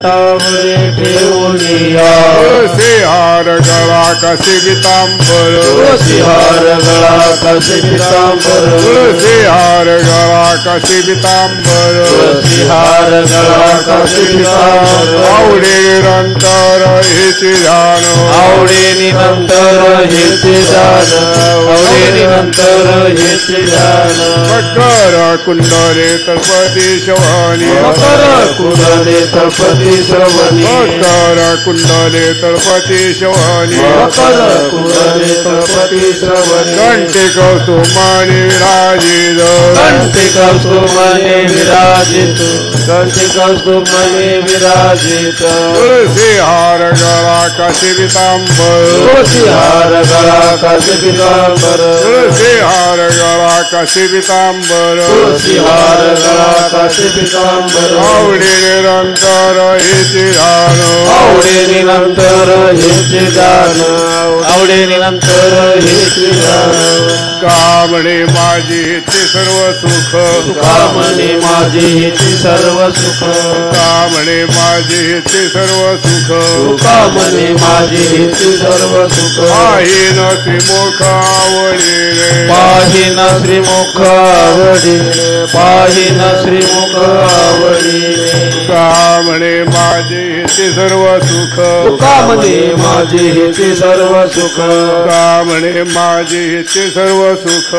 कंठावरे ठेवूनिया तुळसी हार गळा कशी पितांबर तुळसी हार गळा कशी पितांबर तुळसी हार गळा कशी पितांबर तुळसी हार गळा कशी पितांबर आवडे निरंतर हेचे ध्यान आवडे निरंतर हेचे ध्यान आवडे निरंतर हेचे ध्यान मकर कुंडले तळपती शवानी मकर कुंडले तळपती श्रवणी मकर कुंडले तळपती शवानी मकर कुंडले तळपती श्रवणी कंठी कौस्तुमाने विराजित कंठी कौस्तुमाने विराजित कंठी कौस्तुमाने विराजित तुळसी हार गळा कशी पितांबर तुळसी हार गळा कशी पितांबर तुळसी हार गळा कशी पितांबर तुळसी हार गळा कशी पितांबर आवडे निरंतर हेचे ध्यान आवडे निरंतर हेचे ध्यान आवडे निरंतर हेचे ध्यान कामणे माझी हेचे सर्व सुख कामने माझे हेचे सर्व सुख कामणे माझी हेचे सर्व सुख कामने माझे हेचे सर्व सुख पाहिन श्रीमुख आवडीने पाहिन श्रीमुख आवडीने पाहिन श्रीमुख आवडीने कामणे माझे हेचे सर्व सुख कामने माझे हेचे सर्व सुख कामणे माझे हेचे सर्व सुख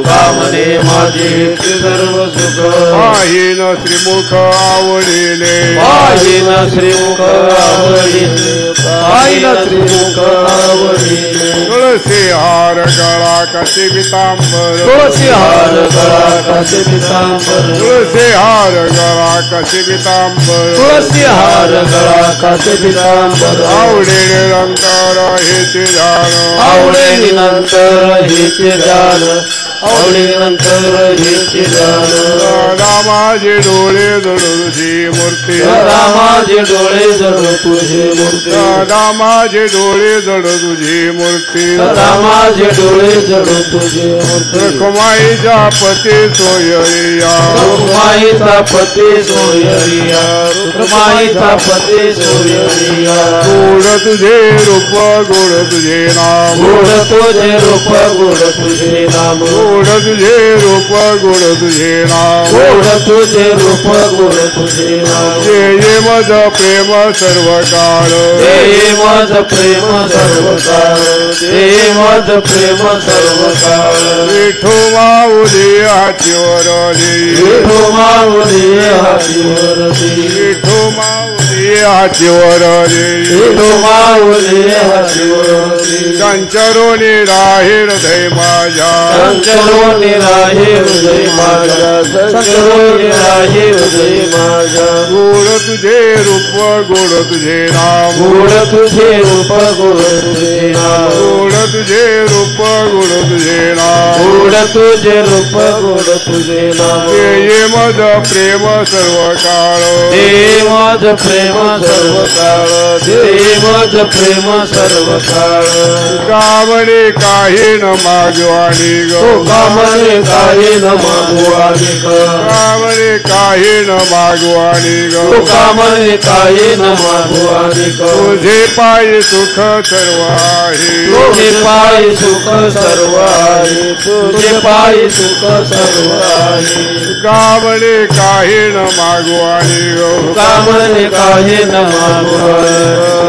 कामने माझे हेचे सर्व सुख पाहिन श्रीमुख आवडीने पाहिन श्रीमुख आवडीने पाहिन श्रीमुख आवडीने तुळसी हार गळा कशी पितांबर तुळसी हार गळा कशी पितांबर तुळसी हार गळा कशी पितांबर तुळसी हार गळा कशी पितांबर आवडे निरंतर हेचे ध्यान आवडे निरंतर हेचे ध्यान आवडे निरंतर हेचे ध्यान माझे डोळे जडू तुझी मूर्ती माझे डोळे जडू तुझी मूर्ती माझे डोळे जडू तुझी मूर्ती माझे डोळे जडू तुझी मूर्ती रखुमाईच्या पती सोयरिया रुक्माईचा पती सोयरिया रुक्माईचा पती सोयरिया गोड तुझे रूप गोड तुझे नाम गोड तुझे रूप गोड तुझे नाम गोड तुझे रूप गोड तुझे नाम गोड तुझे रूप गोड तुझे नाम ये मज प्रेम सर्व काळ हे मज प्रेम सर्व काळ हे मज प्रेम सर्व काळ विठू माऊली हातीवर विठू माऊली हातीवर विठू माऊली हातीवर विठू माऊली हातीवर संचरोनी राही हृदय माझ्या संचरोनी राही हृदय माझ्या संचरोनी राही हृदय माझ्या गोड तुझे रूप गोड तुझे नाम गोड तुझे रूप गोड तुझे नाम गोड तुझे रूप गोड तुझे नाम गोड तुझे रूप गोड तुझे नाम ये मज प्रेम सर्व काळ हे मज प्रेम सर्व काळ हे मज प्रेम सर्व काळ कामणे काही न मागवाणी ग कामने काही न मागवानी ग कामणे काही न मागवाणी ग कामने काही न मागवानी ग तुझे पाय सुख सर्व आहे तुझे पाय सुख सर्व आहे तुझे पाय सुख सर्व आहे कामणे काही न मागवाणी ग कामने काही न मागवानी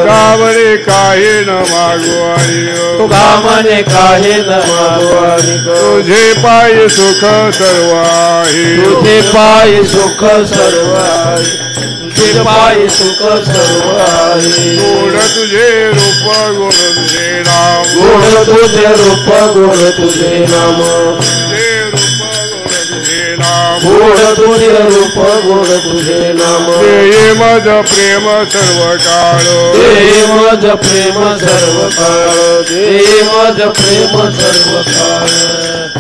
कामणे काही न मागवाणी ग कामने काही न मागवानी ग तुझे पाय सुख सर्व आहे तुझे पाय सुख सर्व आहे तुझे पाय सुख सर्व आहे गोड तुझे रूप गोड तुझे नाम गोड तुझे रूप गोड तुझे नाम तुझे रूप गोड तुझे नाम गोड तुझे रूप गोड तुझे नाम ये मज प्रेम सर्व काळ हे मज प्रेम सर्व काळ हे मज प्रेम सर्व काळ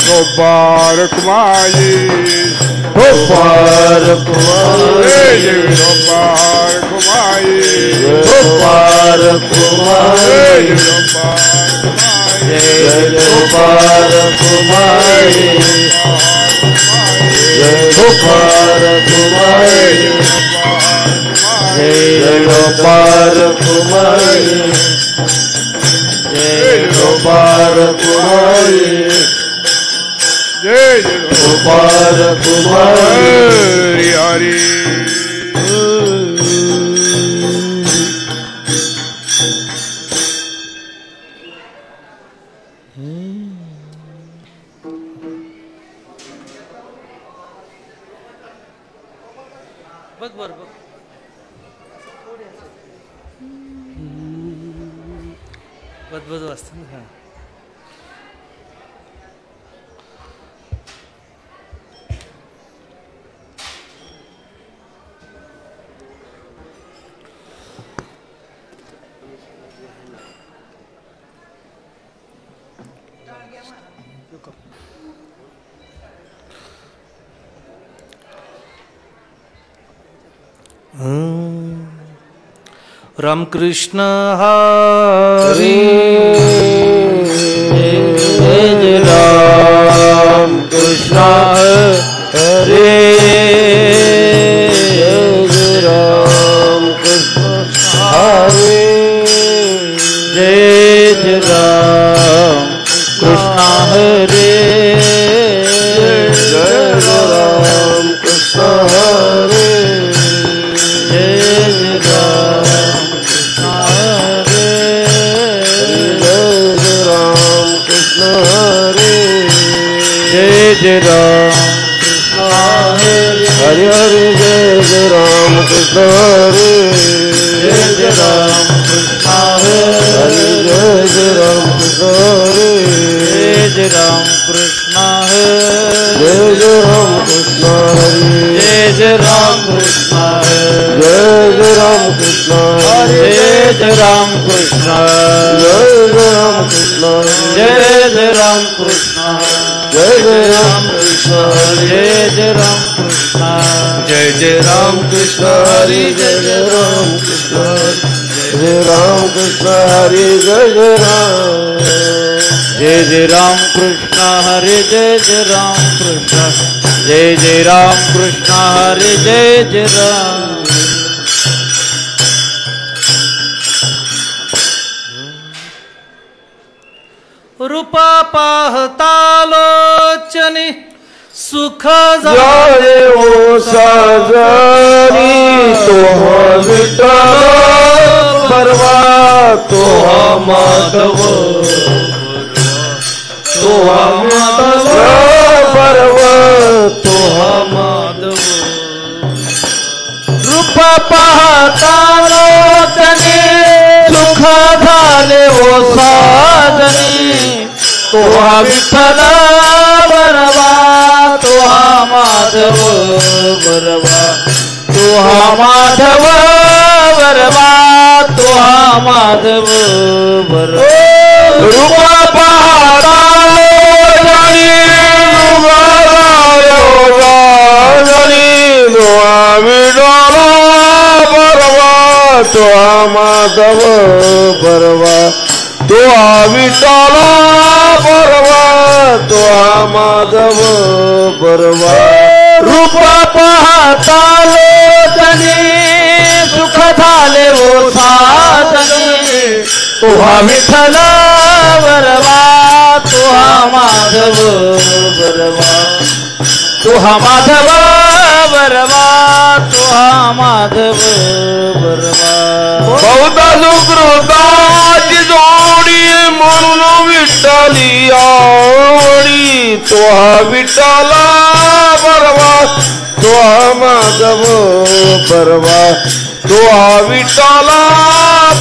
गोपारक माई गोपार कुमारी गोपारक माई गोपार कुमारी जय गोपार कुमारी जय गोपार कुमारी जय गोपाल कुमारी जय गोपाल कुमारी जय गोपाल कुमारी हरि बघ बर बघ बद वाजतं ना. हां रामकृष्ण हरी जय राम कृष्ण हरे जय राम कृष्ण हरे जय राम कृष्ण हरे जय राम कृष्ण हरे जय राम कृष्ण हरे हरे जय राम कृष्ण हरे जय राम कृष्ण हरे जय राम कृष्ण हरे जय राम कृष्ण हरे जय राम कृष्ण हरे जय राम कृष्ण हरे जय राम कृष्ण हरे जय राम कृष्ण जय राम कृष्ण जय राम कृष्ण जय राम कृष्ण जय राम कृष्ण हरे जय राम कृष्ण जय राम कृष्ण हरे जय राम कृष्ण हरे जय राम कृष्ण जय राम कृष्ण हरे जय राम रूपा पाहता लोचनी सुख झाले ओ साजनी तो विठ्ठल परवा तो माधव तो माधव परवा तो माधव रूप पाहता लोचनी सुख झाले ओ साजनी तो विठ्ठल बरवा तो माधव बरवा तो माधव बरवा तो माधव बरवा रूपा पाहता लोचनी तो माधव बरवा तो विठ्ठल बरवा तो माधव बरवा रूप पाहता लोचनी सुख झाले ओ साजनी तो विठ्ठल बरवा तो माधव बरवा तो माधव बरवा तो माधव बरवा बहुत सुकृताची जोडी म्हणून विठ्ठली आवडी तो विठ्ठल बरवा तो माधव बरवा तो विठ्ठल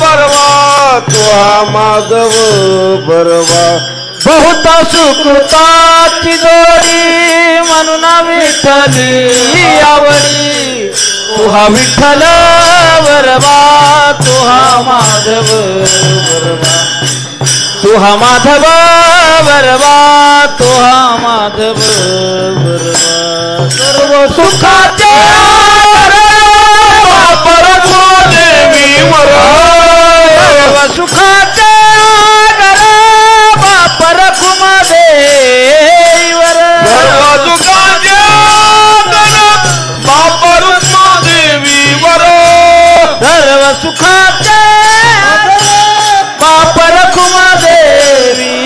बरवा तो माधव बरवा बहुत सुकृताची जोडी म्हणून विठ्ठली आवडी तुहा विठ्ठल बरवा तुहा माधव बरवा तुहा माधव बरवा तुहा माधव बरवा सर्व सुखाचे परमो देवी वर सर्व सुखाचे परकुमा देवर सर्व सुखाचे बापर देवी वर सर्व सुखाचे बाप रखुमा देवी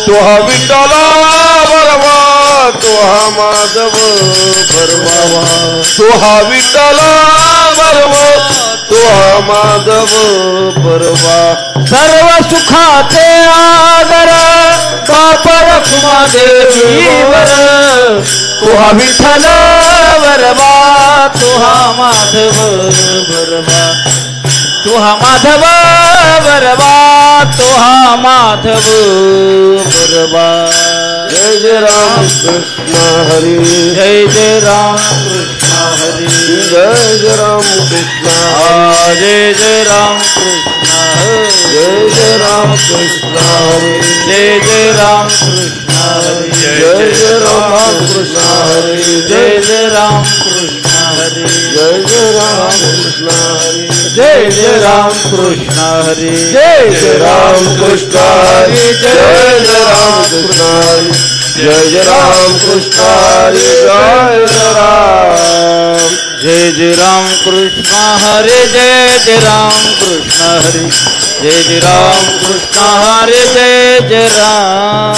तुहा विठ्ठला बरवा तुहा माधव बरवा तुहा विठ्ठला बरवा तुहा माधव बरवा सर्व सुखाचे आगर बाप रखुमा देवी वर तुहा विठ्ठल बरवा तुहा माधव बरवा तुहा माधव बरवा तुहा माधव बरवा जय जय राम कृष्ण हरी जय जय राम कृष्ण हरी जय जय राम कृष्ण जय जय राम कृष्ण जय जय राम कृष्ण हरी जय जय राम कृष्ण हरी जय जय राम कृष्ण हरी जय जय राम कृष्ण हरी जय जय राम कृष्ण हरी जय जय राम कृष्ण हरी जय जय राम कृष्ण हरी जय जय राम कृष्ण हरी जय जय राम कृष्ण हरी जय जय राम जय जय राम कृष्ण हरे जय जय राम कृष्ण हरे जय जय राम कृष्ण हरे जय जय राम।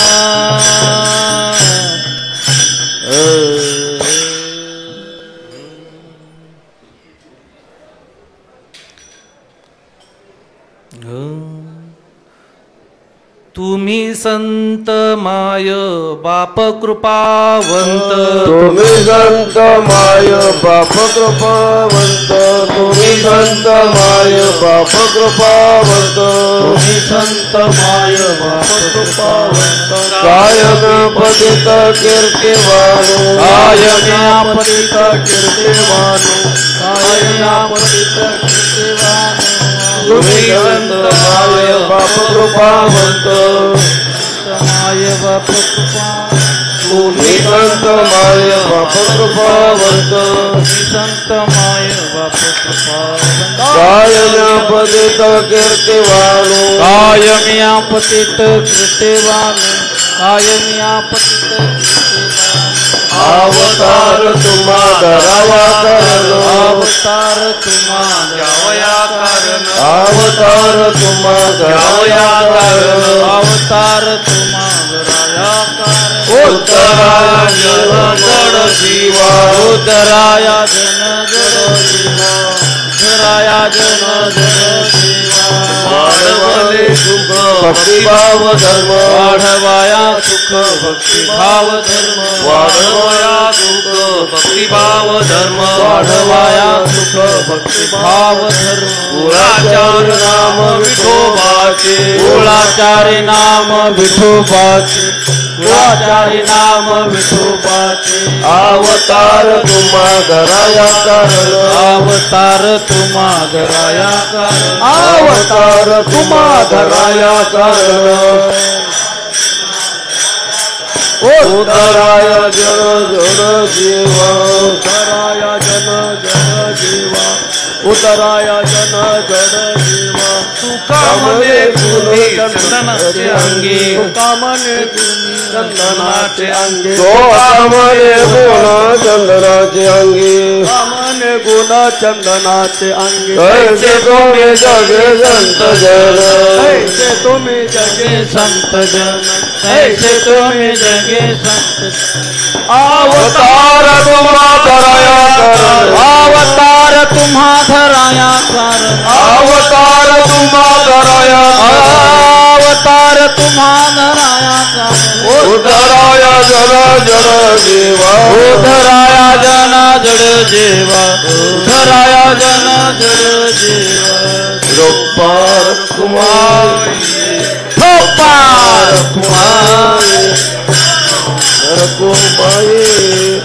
तुम्ही संत माय बाप कृपावंत तुम्ही संत माय बाप कृपावंत तुम्ही संत माय बाप कृपावंत तुम्ही संत माय बाप कृपावंत कायम पतित कीर्तिवानो कायम पतित कीर्तिवानो कायम पतित कीर्तिवानो तुम्ही संत माय बाप कृपावंत माय बाप कृपा तुम्ही संत माय बाप कृपावंत संत माय बाप कृपावंत कायम पतित कीर्तिवानो कायमिया पतित कीर्तिवानो कायमिया पतित कीर्तिवानो अवतार तुम्हा धरावा करण अवतार तुम्हा द्यावया कारण अवतार तुम्हा धरावा करण अवतार तुम्हा द्यावया कारण उत्तराया जन जड जीवा उदराया जन जड जीवा उदराया जन जड जीवा वाढवले सुख भक्तिभाव धर्म वाढवाया सुख भक्तिभाव धर्म वाढवाया सुख भक्तिभाव धर्म वाढवाया सुख भक्तिभाव धर्म कुळाचार नाम विठोबाचे कुळाचारी नाम विठोबाचे कुळाचारी नाम विठोबाचे अवतार तुम्हा धराया कारण अवतार तुम्हा धराया कारण अवतार तुम्हा धराया कारण उतराया जन जन जीवा उतराया जन जन जीवा उतराया जन जन जीवा तुकामने गुणी चंदनाचे अंगी तुकामने गुणी चंदनाचे अंगी तुकामने गुण चंदनाचे अंगी कामने गुण चंदनाचे अंगी कैसे तुम्ही जगे संत जन कैसे तुम्ही जगे संत जन ऐसे तुम्ही जगे संत अवतार तुम्हा धराया कारण अवतार तुम्हा धराया कारण अवतार तुम्हा धराया अवतार तुम्हा धराया कारण उधराया जन जन जीवा उधराया जन जड जीवा उधराया जन जड जीवा रूपार कुमार ठोपार कुमार कुमारी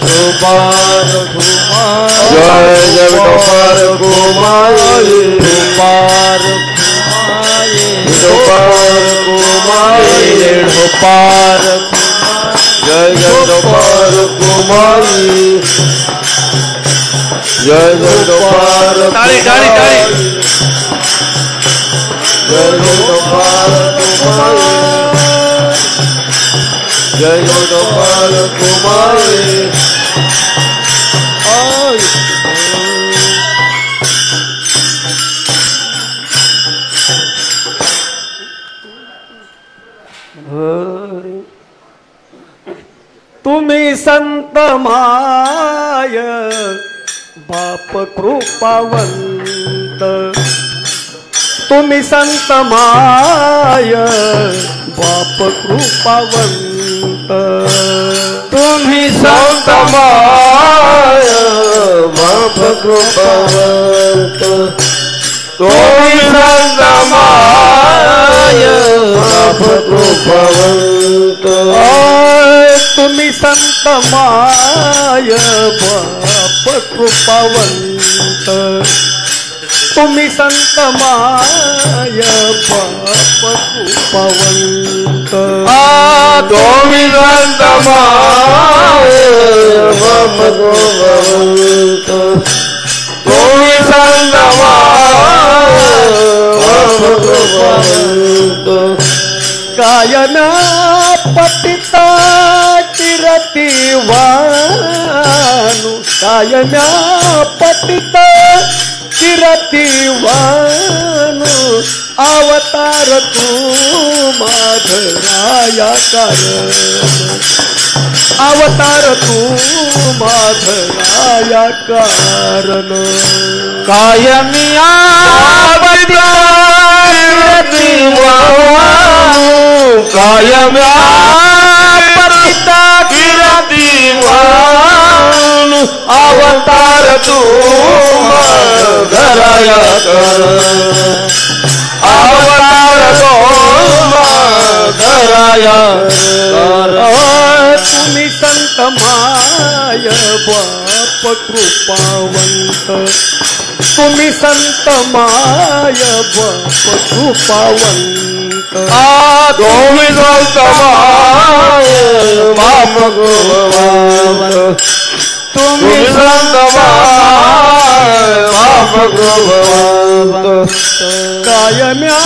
ठोपार कुमार जय जय रूपार कुमारी ठोपार कुमार रूपार कुमारी ठोपार जय जय रूपार कुमारी जय जय रूपार टाळी टाळी टाळी जय जय रूपार कुमारी जय गोपाल कुमारी तुम्ही संत माय बाप कृपावंत तुम्ही संत माय बाप कृपावंत तुम्ही संत माय बाप कृपावंत तुम्ही संत माय बाप कृपावंत तुम्ही संत माय बाप कृपावंत तुम्ही संत माय बाप कृपावंत तुम्ही संत माय बाप कृपावंत तुम्ही संत माय बाप कृपावंत कायना पतिता किरती वानु कायना पतिता किरती वानु अवतार तू माधराया कारण अवतार तू माधराया कारण कायमिया कायम्या पतिता किरती वानु अवतार तू माधराया कारण अवतार तो माधराया तुम्ही संत माय बाप कृपावंत तुम्ही संत माय बाप कृपावंत तुम्ही संत माय बाप कृपावंत तुम्ही संत माय बाप कृपावंत कायम्या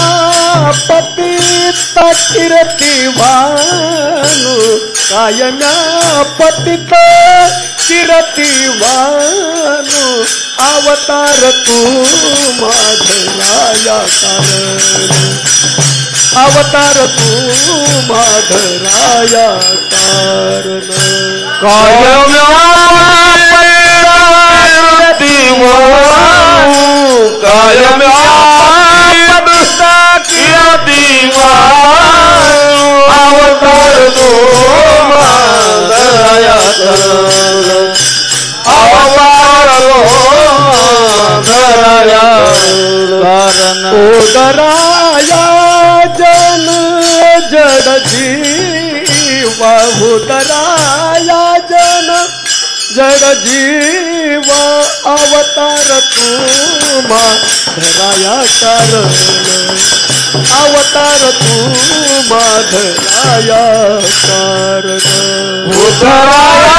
पतित किरती वानु कायम्या पतित किरती वानु अवतार तू माधराया कारण अवतार तू माधराया कारण कायम्या किरती वानु कायम्या पतिता किरती वानु अवतार तू माधराया कारण अवतार तो माधराया कारण उदराया जन जड जीवा उदराया जन जड जीवा अवतार तू माधराया कारण अवतार तू माधराया कारण उदराया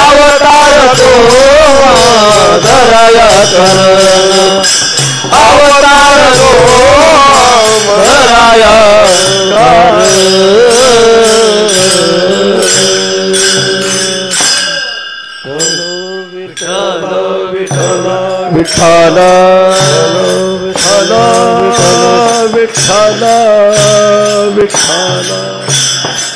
अवतार तो माधराया कारण अवतार तो माधराया विठ्ठल विठ्ठल विठ्ठल विठ्ठल विठ्ठल विठ्ठल विठ्ठल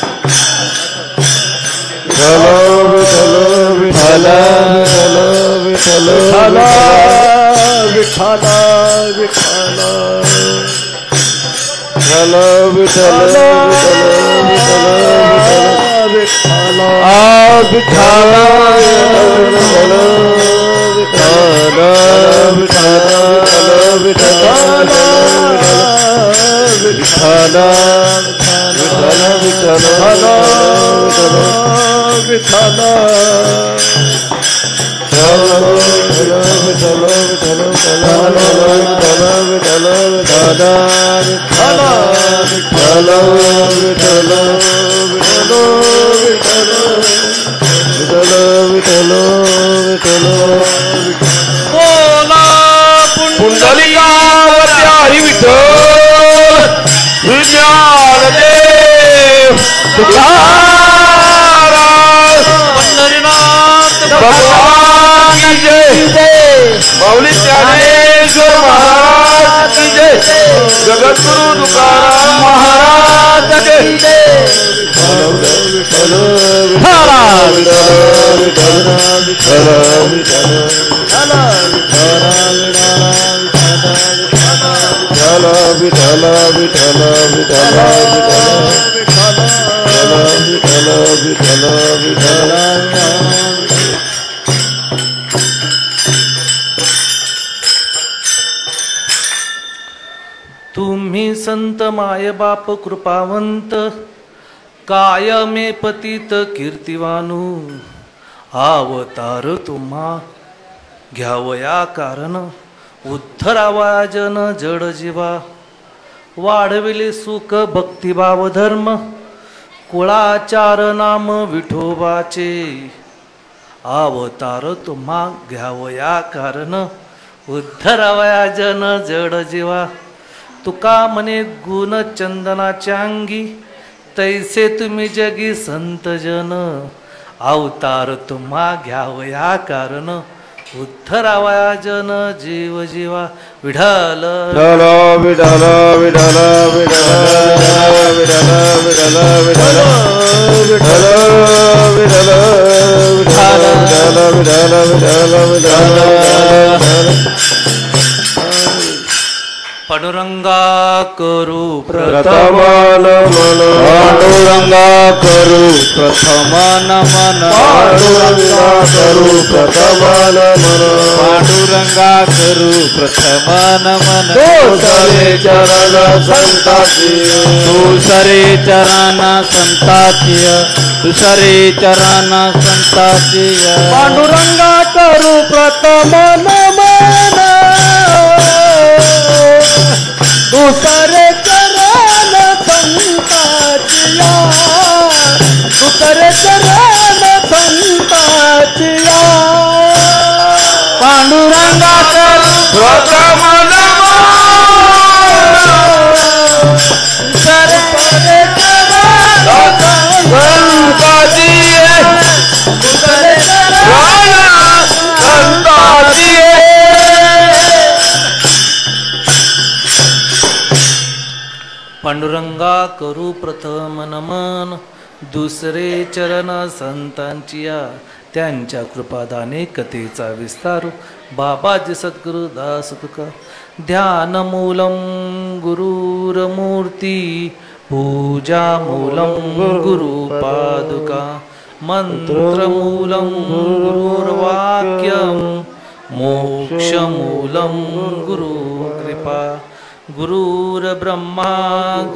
विठ्ठल विठ्ठल विठ्ठल विठ्ठल विठ्ठल विठ्ठल माऊली ज्ञानेश्वर महाराज की जय. जगद्गुरु तुकाराम महाराज की जय. विठ्ठल विठ्ठल विठ्ठल विठ्ठल विठ्ठल विठ्ठल. तुम्ही संत माय बाप कृपावंत कायमे पतित कीर्तिवानू अवतार तुम्हा घ्यावया कारण उद्धरावा जन जड जीवा वाढविले सुख भक्तिभाव धर्म कुळाचार नाम विठोबाचे अवतार तुम्हा घ्यावया कारण उद्धरावया जन जड जीवा तुका म्हणे गुण चंदनाच्या अंगी तैसे तुम्ही जगी संत जन अवतार तुम्हा घ्यावया कारण उद्धरावया जन जीव जीवा. विठ्ठल विठ्ठल विठ्ठल विठ्ठल विठ्ठल विठ्ठल विठ्ठल विठ्ठल विठ्ठल विठ्ठल विठ्ठल विठ्ठल. पांडुरंगा करू प्रथम नमन. पांडुरंगा करू प्रथम नमन. पांडुरंगा करू प्रथम नमन. पांडुरंगा करू प्रथम नमन. दुसरे चरण संतातीय. दुसरे चरण संतातीय. दुसरे चरण संतातीय. पांडुरंगा करू प्रथम नमन. दुसरे चरण संताचिया. दुसरे चरण संताचिया. पांडुरंगा करू प्रथम नमन. दुसरे चरण संताचिया. दुसरे चरण संताचिया. पांडुरंगा करू प्रथम नमन. दुसरे चरण संतांचिया त्यांच्या कृपादाने कथेचा विस्तारू बाबाजी सद्गुरु दास तुका. ध्यान मूलम गुरुरमूर्ती पूजा मूलम गुरु पादुका. मंत्र मूलम गुरुर्वाक्यम मोक्ष मूलम गुरु कृपा. गुरुर्ब्रह्मा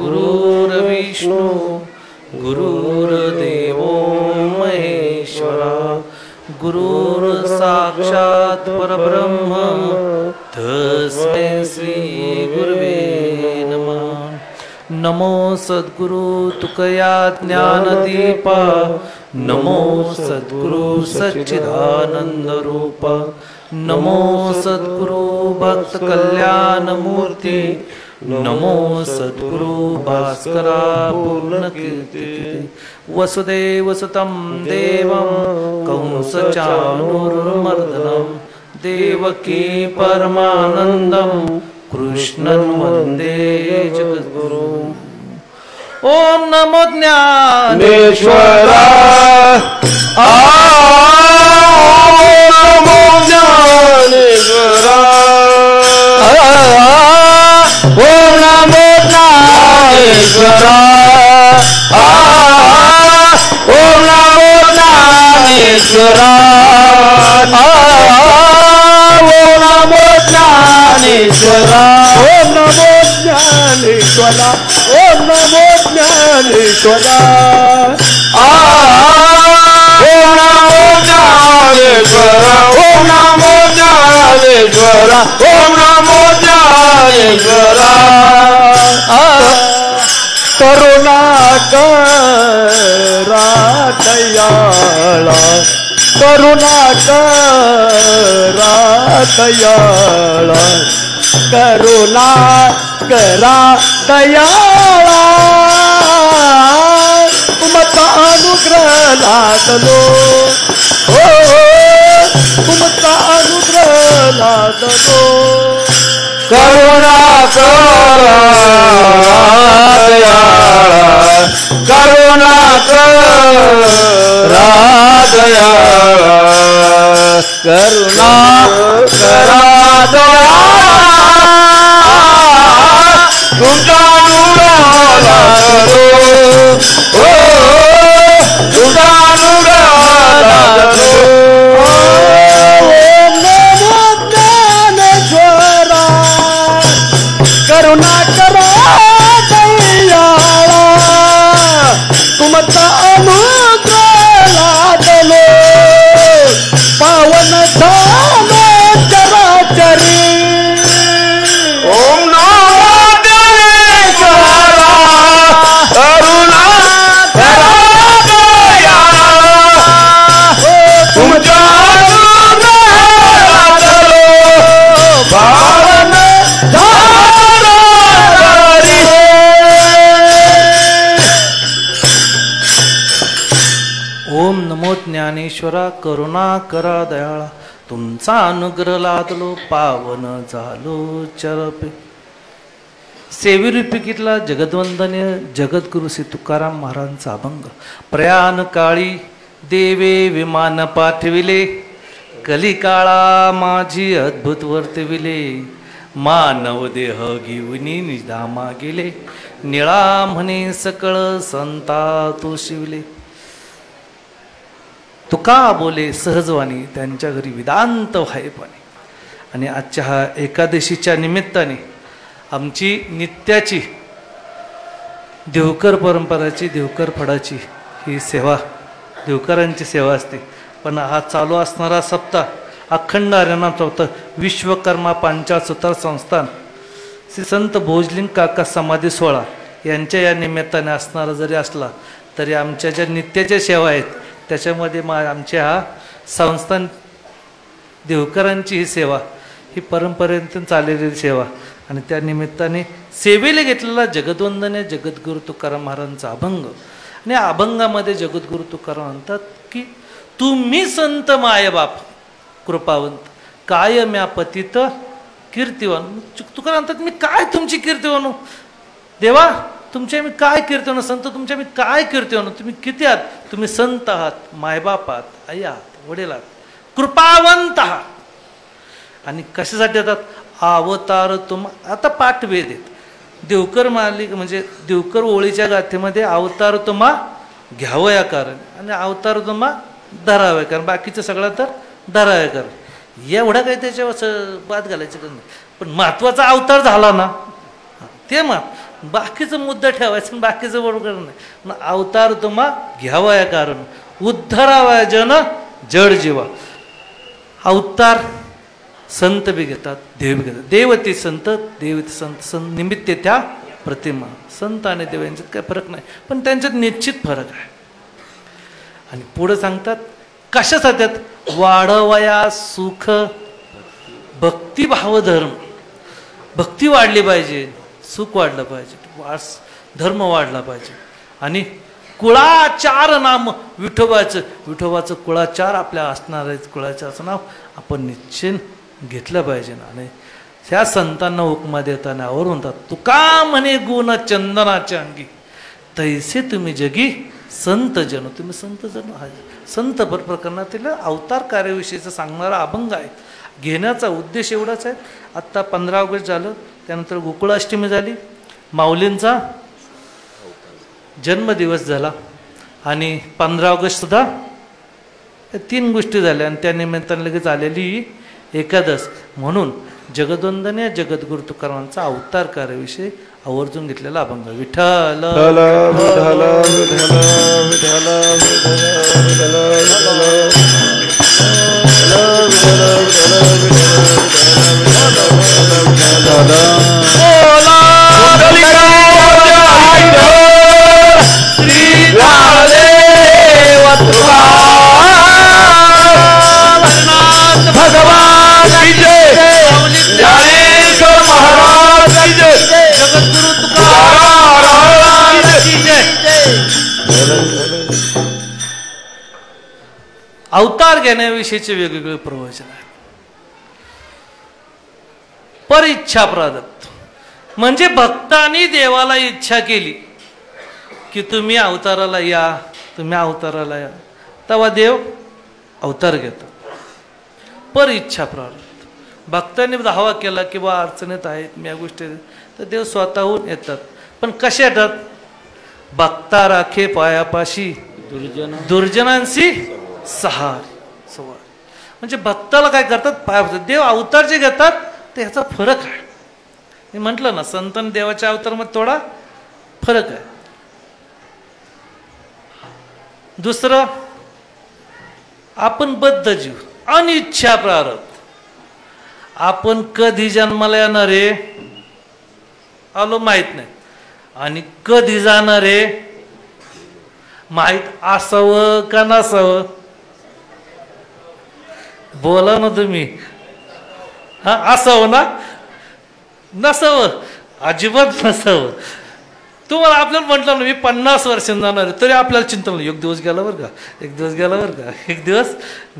गुरुर्विष्णु गुरुर्देवो महेश्वरा. गुरुर्साक्षात् परब्रह्म तस्मै श्री गुरुवे नमः. नमो सद्गुरु तुकया ज्ञानदीपा. नमो सद्गुरु सच्चिदानंद रूपा. नमो सद्गुरु भक्त कल्याण मूर्ती. नमो सद्गुरु भास्करा पूर्ण कीर्ती. वसुदेव सुतं देवं कंस चाणूरमर्दनं देवकी परमानंदं कृष्णं वंदे जगद्गुरु. ओम नमो ज्ञानेश्वरा. नमो ज्ञानेश्वरा. ओम नमो ज्ञानेश्वरा. ओम नमो ज्ञानेश्वरा. ओम नमो ज्ञानेश्वरा. ओम नमो ज्ञानेश्वरा. ओम नमो ज्ञानेश्वरा. ओम नमो ज्ञानेश्वरा. ओम नमो ज्ञानेश्वरा. ओम नमो ज्ञानेश्वरा. करुणाकरा दयाळा. करुणाकरा दयाळा. करुणाकरा दयाळा. मतानुग्रह लादलो. तुमचा अनुग्रह लादलो करुणा कर दयाळा करुणा कर दयाळा करुणा करा दयाळा तुमचा अनुग्रह लादलो ओ तुमचा अनुग्रह लादलो करुणा करा दयाळा तुमचा अनुग्रह लादलो पावन झालो चराचरी ओम नमो देवेश्वरा करुणा करा दयाळा तुमच्या अनुग्रह लादलो पावन ओम नमो ज्ञानेश्वरा करुणा करा दयाळा तुमचा अनुग्रह लादलो पावन झालो चरपे. सेविरूपी कितला जगद्वंदनीय जगद्गुरु श्री तुकाराम महाराजांचा अभंग. प्रयाण काळी देवे विमान पाठविले कलिकाळा माझी अद्भुत वर्तविले मानव देह घेऊनी निधामा गेले निळा म्हणे सकळ संता तो शिवले. तुका बोले सहजवाणी त्यांच्या घरी वेदांत व्हायपणे. आणि आजच्या हा एकादशीच्या निमित्ताने आमची नित्याची देवकर परंपराची देवकर फडाची ही सेवा देवकरांची सेवा असते. पण हा चालू असणारा सप्ताह अखंड हरिनाम सप्ताह विश्वकर्मा पांचाळ सुतार संस्थान श्री संत भोजलिंग काका समाधी सोहळा यांच्या या निमित्ताने असणारा जरी असला तरी आमच्या ज्या नित्याच्या सेवा आहेत त्याच्यामध्ये आमच्या हा संस्थान देवकरांची ही सेवा ही परंपरेतून चाललेली सेवा आणि त्या निमित्ताने सेवेला घेतलेला जगद्वंदनीय जगद्गुरु तुकाराम महाराजांचा अभंग. आणि या अभंगामध्ये जगद्गुरु तुकाराम म्हणतात की तुम्ही संत मायबाप कृपावंत काय म्या पतित कीर्तिवान. तुकाराम म्हणतात मी काय तुमची कीर्तिवान देवा तुमच्या मी काय कीर्तन संत तुमच्या मी काय कीर्तन तुम्ही किती आहात तुम्ही संत आहात मायबाप आहात आई आहात वडील आहात कृपावंत आहात. आणि कशासाठी येतात अवतार तुम आता पाठवेद आहेत देवकर मालिक म्हणजे देवकर ओळीच्या गाथेमध्ये अवतार तुम्हा घ्यावं या कारण आणि अवतार तुम्हा धरावं कारण बाकीचं सगळं तर धरावं कारण एवढा काही त्याच्यावर बात घालायचं नाही. पण महत्वाचा अवतार झाला ना ते मग बाकीचं मुद्दा ठेवायचं बाकीचं बरोबर नाही. अवतार तुम्हा घ्यावा या कारण उद्धरावा जन जड जीवा. अवतार संत बी घेतात देव बी घेतात. देवती संत देवती संत संत निमित्त त्या प्रतिमा संत आणि देव यांच्यात काही फरक नाही पण त्यांच्यात निश्चित फरक आहे. आणि पुढे सांगतात कशासाठी वाढवया सुख भक्तिभाव धर्म. भक्ती वाढली पाहिजे सुख वाढलं पाहिजे धर्म वाढला पाहिजे. आणि कुळाचार नाम विठोबाचं कुळाचार आपल्या असणार आहे कुळाचारचं नाव आपण निश्चय घेतलं पाहिजे. आणि ह्या संतांना उपमा देताना आवर म्हणतात तुका म्हणे गुण चंदनाच्या अंगी तैसे तुम्ही जगी संत जन. तुम्ही संत जन संत प्रकरणातील अवतार कार्याविषयीचं सांगणारा अभंग आहे. घेण्याचा उद्देश एवढाच आहे. आत्ता 15 ऑगस्ट झालं त्यानंतर गोकुळाष्टमी झाली माऊलींचा जन्मदिवस झाला आणि 15 ऑगस्ट सुद्धा 3 गोष्टी झाल्या आणि त्या निमित्ताने लगेच आलेली एकादश. म्हणून जगद्वंदनीय जगद्गुरु तुकारामांचा अवतार कार्याविषयी आवर्जून घेतलेला अभंग. विठ्ठल भगवान की जय ज्ञानेश्वर महाराज की जय जगद्गुरु तुकाराम की जय. अवतार अवतार घेण्याविषयीचे वेगवेगळे प्रवचन आहेत. परिच्छा प्रारब्ध म्हणजे भक्तांनी देवाला इच्छा केली की तुम्ही अवताराला या, तुम्ही अवताराला या, तेव्हा देव अवतार घेतो. परिच्छा प्रारब्ध. भक्तांनी दावा केला की बा अडचणीत आहेत मी या गोष्टी, तर देव स्वतःहून येतात. पण कसे येतात? भक्ता राखे पायापाशी दुर्जनांशी सहार. म्हणजे भक्ताला काय करतात? पाया. देव अवतार जे घेतात ते ह्याचा फरक आहे. मी म्हटलं ना, संत आणि देवाच्या अवतारामध्ये थोडा फरक आहे. दुसरं, आपण बद्ध जीव, अनिच्छा प्रारब्ध. आपण कधी जन्माला येणार आहे आलो माहित नाही, आणि कधी जाणार आहे माहित असावं का नसावं. बोला ना तुम्ही. हा, असावं ना, नसावं, अजिबात नसावं. तुम्हाला आपल्याला म्हटलं ना मी 50 वर्षांनी जाणार आहे, तरी आपल्याला चिंता नाही. एक दिवस गेला बरं का, एक दिवस गेला बरं का, एक दिवस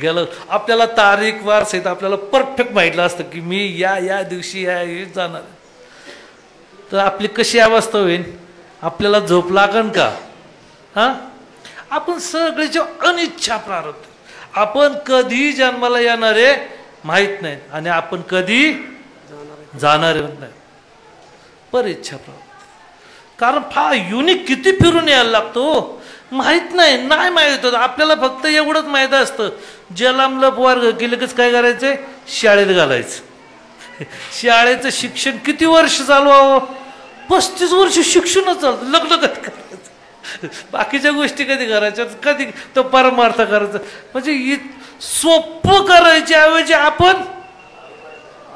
गेलं. आपल्याला तारीख वार सहित आपल्याला परफेक्ट माहितलं असतं की मी या दिवशी या जाणार. तर आपली कशी अवस्था होईल? आपल्याला झोप लागन का? हा, आपण सगळे जे अनिच्छा प्रारब्ध. आपण कधी जन्माला येणार आहे माहित नाही, आणि आपण कधी जाणार नाही. परिच्छा प्रारब्ध. कारण फार युनिक किती फिरून यायला लागतो माहित नाही, नाही माहित होतं आपल्याला. फक्त एवढंच माहित असतं, जलमलप वर्ग की लगेच काय करायचंय? शाळेत घालायचं. शाळेचं शिक्षण किती वर्ष चालवावं? 35 वर्ष शिक्षणच चालतं. लग्न कधी करायचं, बाकीच्या गोष्टी कधी करायच्या, कधी तो परमार्थ करायचा. म्हणजे सोपं करायच्या ऐवजी आपण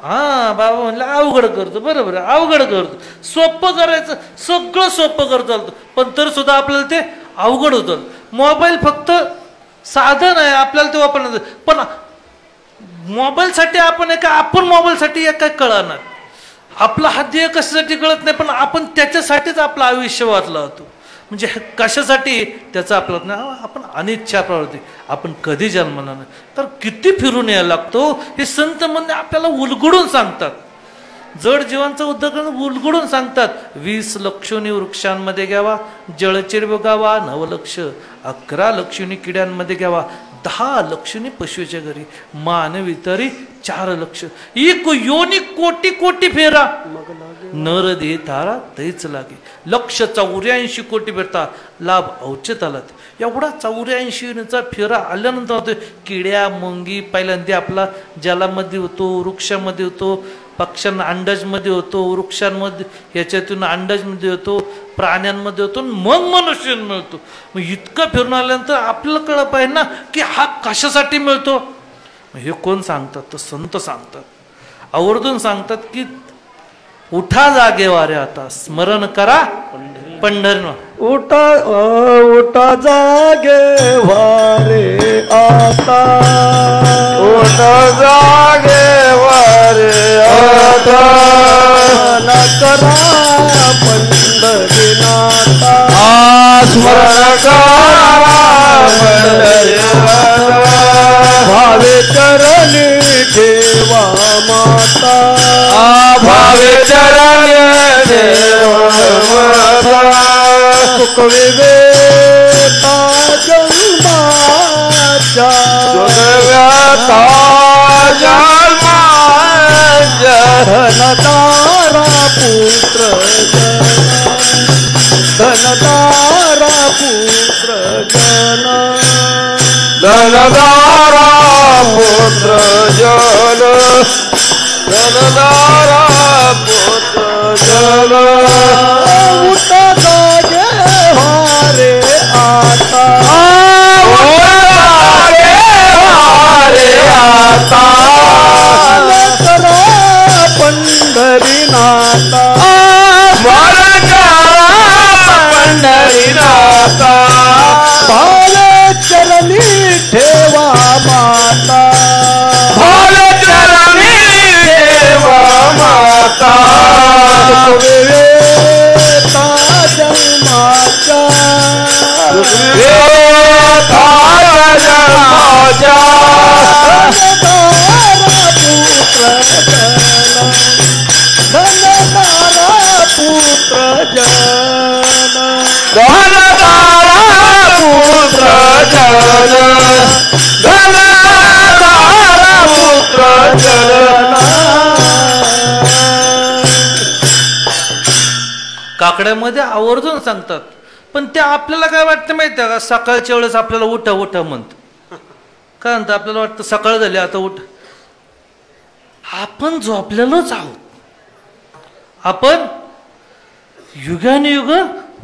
हा बाबा म्हणलं अवघड करतो. बरोबर आहे, अवघड करतो. सोपं करायचं, सगळं सोपं करत चालतो, पण तर सुद्धा आपल्याला ते अवघड होतं. मोबाईल फक्त साधन आहे आपल्याला ते वापरण्याचं, पण मोबाईलसाठी आपण आहे का, आपण मोबाईलसाठी काय कळणार. आपला हा ध्येय कशासाठी कळत नाही, पण आपण त्याच्यासाठीच आपलं आयुष्य वाचला होतो. म्हणजे कशासाठी त्याचं आपलं नाही. आपण अनिच्छा प्रवृत्ती. आपण कधी जन्मला नाही, तर किती फिरून यायला लागतो हे संत म्हणजे आपल्याला उलगडून सांगतात. जड जीवांचं उद्योग उलगडून सांगतात. 20 लक्षणी वृक्षांमध्ये घ्यावा, जळचिर बघावा 9 लक्ष, 11 लक्षणी किड्यांमध्ये घ्यावा, 10 लक्षणी पशुच्या घरी, मानवी तरी 4 लक्ष, एक योनी कोटी कोटी फेरा, नर दे तारा तैच लागे, 184 कोटी फेरता लाभ औचिताला. एवढा 84चा फेरा आल्यानंतर होतो. किड्या मुंगी पहिल्यांदा आपला जलामध्ये होतो, वृक्षामध्ये होतो, पक्ष्यांना अंडजमध्ये होतो, वृक्षांमध्ये ह्याच्यातून अंडजमध्ये होतो, प्राण्यांमध्ये होतो, मग मनुष्य मिळतो. मग इतकं फिरून आल्यानंतर आपल्याला कळलं पाहिजे ना की हा कशासाठी मिळतो. हे कोण सांगतात? तर संत सांगतात, आवर्जून सांगतात की उठा जागे वारे आता, स्मरण करा पंढरी. उठा जागे वारे आता, उठा जागे वारे आता, न करा पंढरीनाथा, स्मरण करा पंढरीनाथा, भावे चरणी ठेवा माता, भावे चरणी ठेवा माता, सुख विवेका जन्माच्या, सुख व्यथा जन्माच्या, धनदारा पुत्र धनदारा पुत्र जन, धनदारा पुत्र जन, धनदारा पुत्र जन. उठा जागे वारे आता, उठा जागे वारे आता, करा पंढरीनाथा, स्मरण करा पंढरीनाथा, भावे चरणी ठेवा माता, भावे चरणी ठेवा माता, विवेका जन्माच्या, विवेका जन्माच्या, काकड्यामध्ये आवर्जून सांगतात, पण ते आपल्याला काय वाटतं माहिती आहे का? सकाळच्या वेळेस आपल्याला उठा उठा म्हणतो. काय म्हणतं? आपल्याला वाटतं सकाळ झाली आता उठ. आपण झोपलेलोच आहोत. आपण युगानुयुग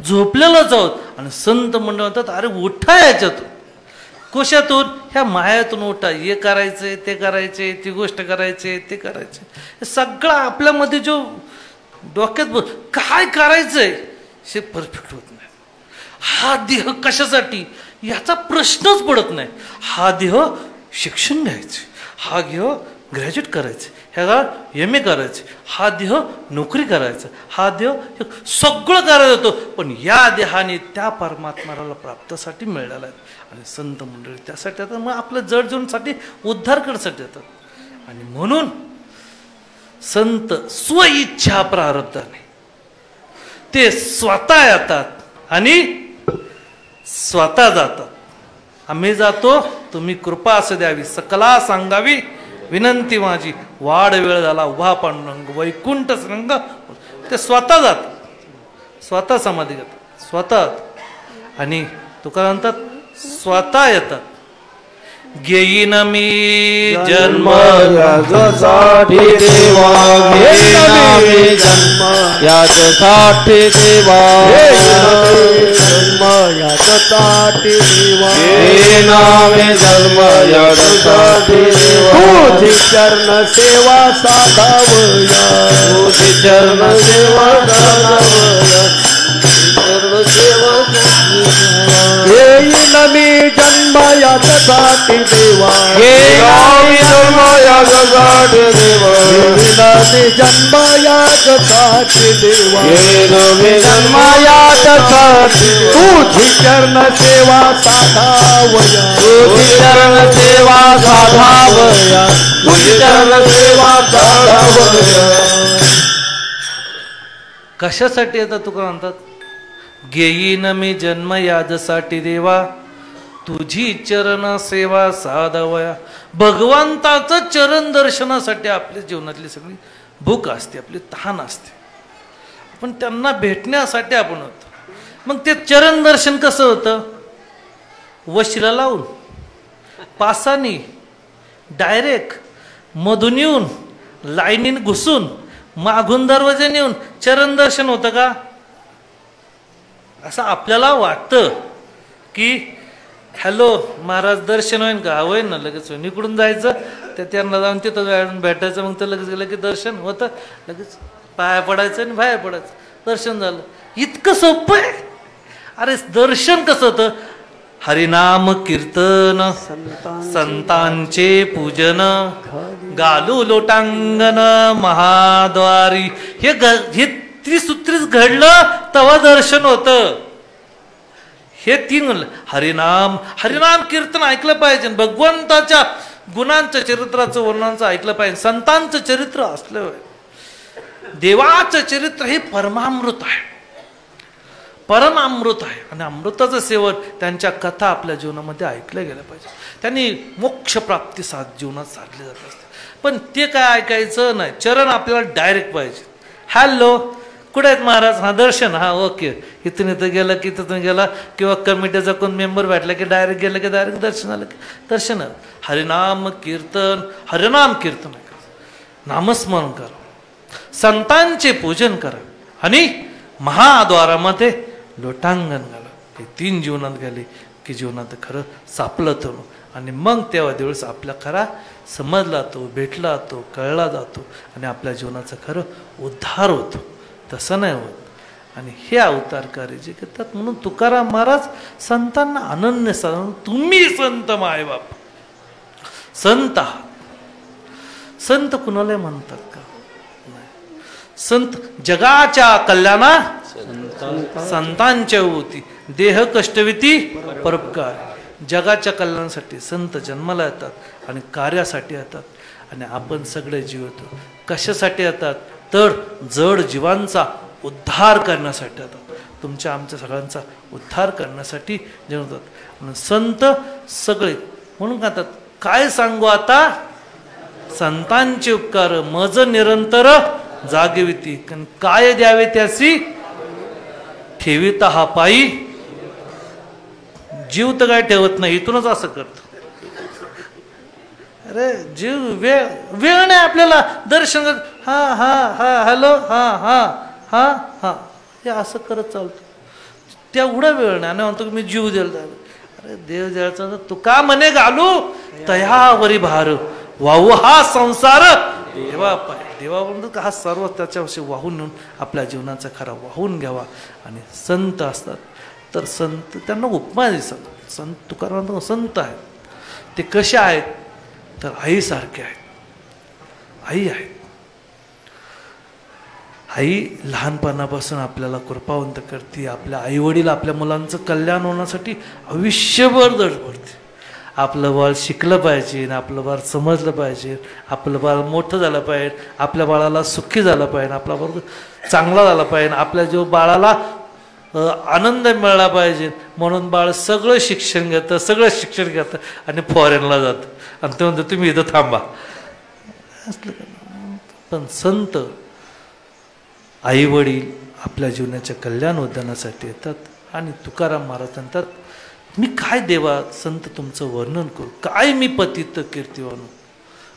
झोपलेलोच आहोत. आणि संत मंडळ म्हणतात अरे उठा याच्यातून. कशातून? ह्या मायातून उठा. हे करायचंय, ते करायचे, ती गोष्ट करायचे, ते करायचे. हे सगळं आपल्यामध्ये जो डोक्यात काय करायचंय हे परफेक्ट होत नाही. हा देह कशासाठी याचा प्रश्नच पडत नाही. हा देह शिक्षण घ्यायचे, हा देह ग्रॅज्युएट करायचे, ह्याला MA करायचे, हा देह नोकरी करायचं, हा देह सगळं करायचं होतं. पण या देहाने त्या परमात्म्याला प्राप्तीसाठी मिळालेला आहे. आणि संत मंडळी त्यासाठी येतात. मग आपल्या जडजीवनासाठी उद्धार करण्यासाठी येतात. आणि म्हणून संत स्वइच्छा प्रारब्धाने ते स्वतः येतात आणि स्वतः जातात. आम्ही जातो, तुम्ही कृपा असं द्यावी, सकला सांगावी विनंती माझी. वाढ वेळ झाला उभा पांडुरंग वैकुंठ श्रंग. ते स्वतः जातात, स्वतः समाधी घेतात, स्वतः. आणि तुकाराम म्हणतात स्वतः येतात. घेईन मी जन्म याच्यासाठी देवा, घेईन मी जन्म याच्यासाठी देवा, जन्म याच्यासाठी देवा, घेईन मी जन्म याच्यासाठी देवा. तुझी चरण सेवा साधावया, तुझी चरण सेवा साधावया, चरण सेवा घेईन मी जन्म याच्यासाठी देवा, घेईन जन्म याच्यासाठी देवा, घेईन मी जन्म याच्यासाठी देवा, घेईन मी जन्म याच्यासाठी. तुझी चरण सेवा साधावया, तुझी चरण सेवा साधावया, तुझी चरण सेवा साधावया. कशासाठी येतात तुका म्हणतात? घेईन मी जन्म याजसाठी देवा, तुझी चरण सेवा साधावया. भगवंताचं चरण दर्शनासाठी आपल्या जीवनातली सगळी भूक असते, आपली तहान असते. पण त्यांना भेटण्यासाठी आपण होतो. मग ते चरण दर्शन कसं होतं? वशिला लावून, पासानी, डायरेक्ट मधून येऊन, लाईनीन घुसून, मागून दरवाजाने येऊन चरण दर्शन होतं का? असं आपल्याला वाटतं की हॅलो महाराज दर्शन होईन का? होईन ना, लगेच होईन. इकडून जायचं त्या त्यांना जाऊन तिथं भेटायचं, मग ते लगेच गेलं की दर्शन होतं. लगेच पाया पडायचं आणि बाहेर पडायचं, दर्शन झालं. इतकं सोपं आहे. अरे दर्शन कसं होतं? हरिनाम कीर्तन, संतांचे पूजन, गालू लोटांगण महाद्वारी. हे त्रिसूत्रीच घडलं तेव्हा दर्शन होतं. हे तीन हरिनाम, हरिनाम कीर्तन ऐकलं पाहिजे, भगवंताच्या गुणांचं चरित्राचं वर्णनाचं ऐकलं पाहिजे, संतांचं चरित्र असलं, देवाचं चरित्र हे परमामृत आहे, परमामृत आहे. आणि अमृताचं सेवन, त्यांच्या कथा आपल्या जीवनामध्ये ऐकल्या गेल्या पाहिजे. त्यांनी मोक्षप्राप्ती जीवनात साधली जात असते. पण ते काय ऐकायचं नाही, चरण आपल्याला डायरेक्ट पाहिजे. हॅलो कुठे आहेत महाराज? हा दर्शन, हा ओके. इथून इथं गेलं की तिथून गेला, किंवा कमिटीचा कोण मेंबर भेटला की डायरेक्ट गेलं की डायरेक्ट दर्शन आलं की दर्शन. हरिनाम कीर्तन, हरिनाम कीर्तन करा, नामस्मरण करा, संतांचे पूजन करा आणि महाद्वारामध्ये लोटांगण घाला. हे तीन जीवनात गेले की जीवनात खरं सापलं तो. आणि मग तेव्हा दिवस आपला खरा समजला तो, भेटला तो, कळला जातो आणि आपल्या जीवनाचा खरं उद्धार होतो. तसं नाही होत. आणि हे अवतार कार्य जे करतात, म्हणून तुकाराम महाराज संतांना अनन्य सांग, तुम्ही संत मायबाप संत आहात. संत कुणाला म्हणतात का? संत जगाच्या कल्याणा संतांच्या होती, देह कष्टविती परोपकार. जगाच्या कल्याणासाठी संत जन्माला येतात आणि कार्यासाठी येतात. आणि आपण सगळे जीव येतो कशासाठी येतात तर जड जीवांचा उद्धार करण्यासाठी येतात. तुमच्या आमच्या सगळ्यांचा उद्धार करण्यासाठी जन्मतात. संत सगळे म्हणून म्हणतात काय सांगू आता संतांचे उपकार मज निरंतर जागविती काय द्यावे त्यासी ठेविता हा पायी. जीव तर काय ठेवत नाही इथूनच असं करतो. अरे जीव वेळ वेळ नाही आपल्याला दर्शन हा हा हा हॅलो हा हा हा हा हे असं करत चालतो. तेवढा वेळ नाही आणि म्हणतो मी जीव द्यायला. अरे देव द्यायचा तू का म्हणे घालू तयावरी भार वाहू हा संसार देवा पाय. देवा म्हणतो का हा सर्व त्याच्याविषयी वाहून नेऊन आपल्या जीवनाचा खरा वाहून घ्यावा. आणि संत असतात तर संत त्यांना उपमा दिसत. संत तुकाराम संत आहेत ते कसे आहेत तर आईसारखे आहेत. आई आहेत. आई लहानपणापासून आपल्याला कृपावंत करते. आपल्या आईवडील आपल्या मुलांचं कल्याण होण्यासाठी आयुष्यभर धडपडते. आपलं बाळ शिकलं पाहिजे आपलं बाळ समजलं पाहिजे आपलं बाळ मोठं झालं पाहिजे आपल्या बाळाला सुखी झालं पाहिजे आपला बाळ चांगला झाला पाहिजे आपल्या जो बाळाला आनंद मिळाला पाहिजे म्हणून बाळ सगळं शिक्षण घेतं आणि फॉरेनला जातं आणि ते म्हणतं तुम्ही इथं थांबा. पण संत आई वडील आपल्या जीवनाच्या कल्याण उद्यानासाठी येतात. आणि तुकाराम महाराज म्हणतात मी काय देवा संत तुमचं वर्णन करू काय मी पतित कीर्तिवानू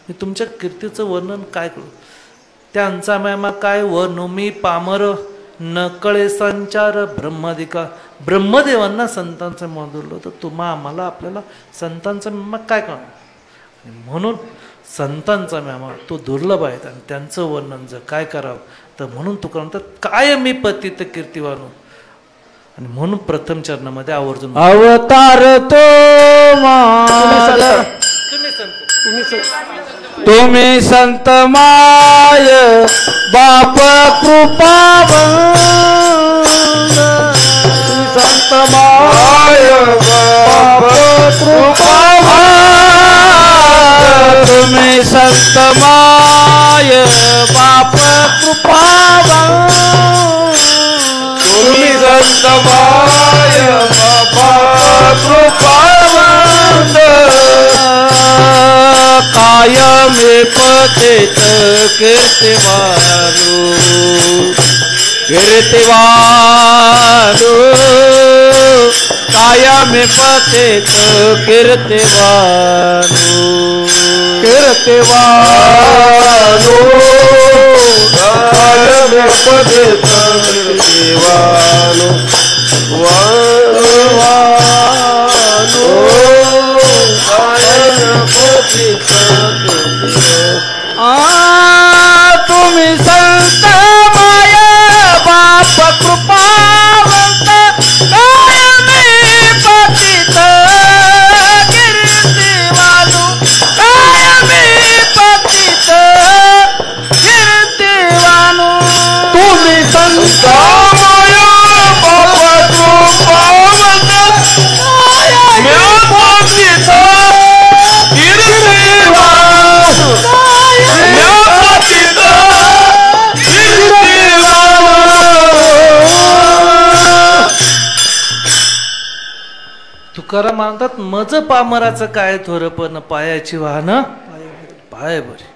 मी तुमच्या कीर्तीचं वर्णन काय करू. त्यांचा महिमा काय वर्णू मी पामर नकळे संचार ब्रह्माधिका. ब्रह्मदेवांना संतांचं महत्व तर तुम्हा आम्हाला आपल्याला संतांचा महिमा काय कळणार. म्हणून संतांचा महिमा तो दुर्लभ आहेत आणि त्यांचं वर्णन जर काय करावं तर म्हणून तुका म्हणतात काय मी पतित कीर्तिवानू. आणि म्हणून प्रथम चरणामध्ये आवर्जून अवतार तो तुम्ही संत माय बाप कृपावंत संत माय बाप कृपावंत तुम्ही संत माय बाप कृपावंत तुम्ही संत माय बाप कृपावंत कायमे पतित कीर्तिवानू कायमे पतित कीर्तिवानू कायमे पतित कीर्तिवानू तुम्ही संत माय बाप कृपावंत कायमे पतित कीर्तिवानू कायमे पतित कीर्तिवानू तुम्ही संत माय बाप कृपावंत कायमे पतित तुकाराम म्हणतात मज पामराचं काय थोरपण पायाची वाहनं पाय बरे.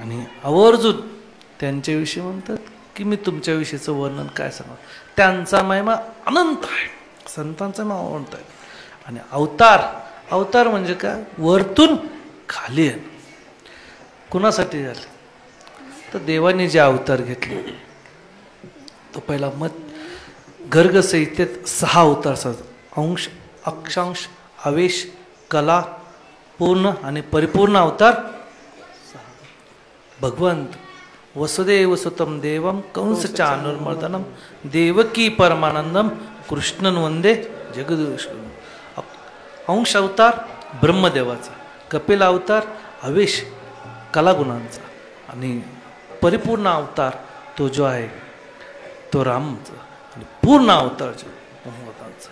आणि आवर्जून त्यांच्याविषयी म्हणतात की मी तुमच्याविषयीचं वर्णन काय सांगू. त्यांचा महिमा अनंत आहे. संतांचा महिमा अनंत आहे. आणि अवतार म्हणजे काय वरतून खाली आहे. कुणासाठी झाले तर देवाने जे अवतार घेतले तो पहिला गर्ग संहितेत 6 अवतार अंश अक्षांश आवेश कला पूर्ण आणि परिपूर्ण अवतार. भगवंत वसुदेव सुतम देवम कंस चानुर्मर्दनम देवकी परमानंदम कृष्णन वंदे जगदीश्वरम. अंश अवतार ब्रह्मदेवाचा, कपिल अवतार आवेश कलागुणांचा आणि परिपूर्ण अवतार तो जो आहे तो रामचा आणि पूर्ण अवतार जो भगवंताचा.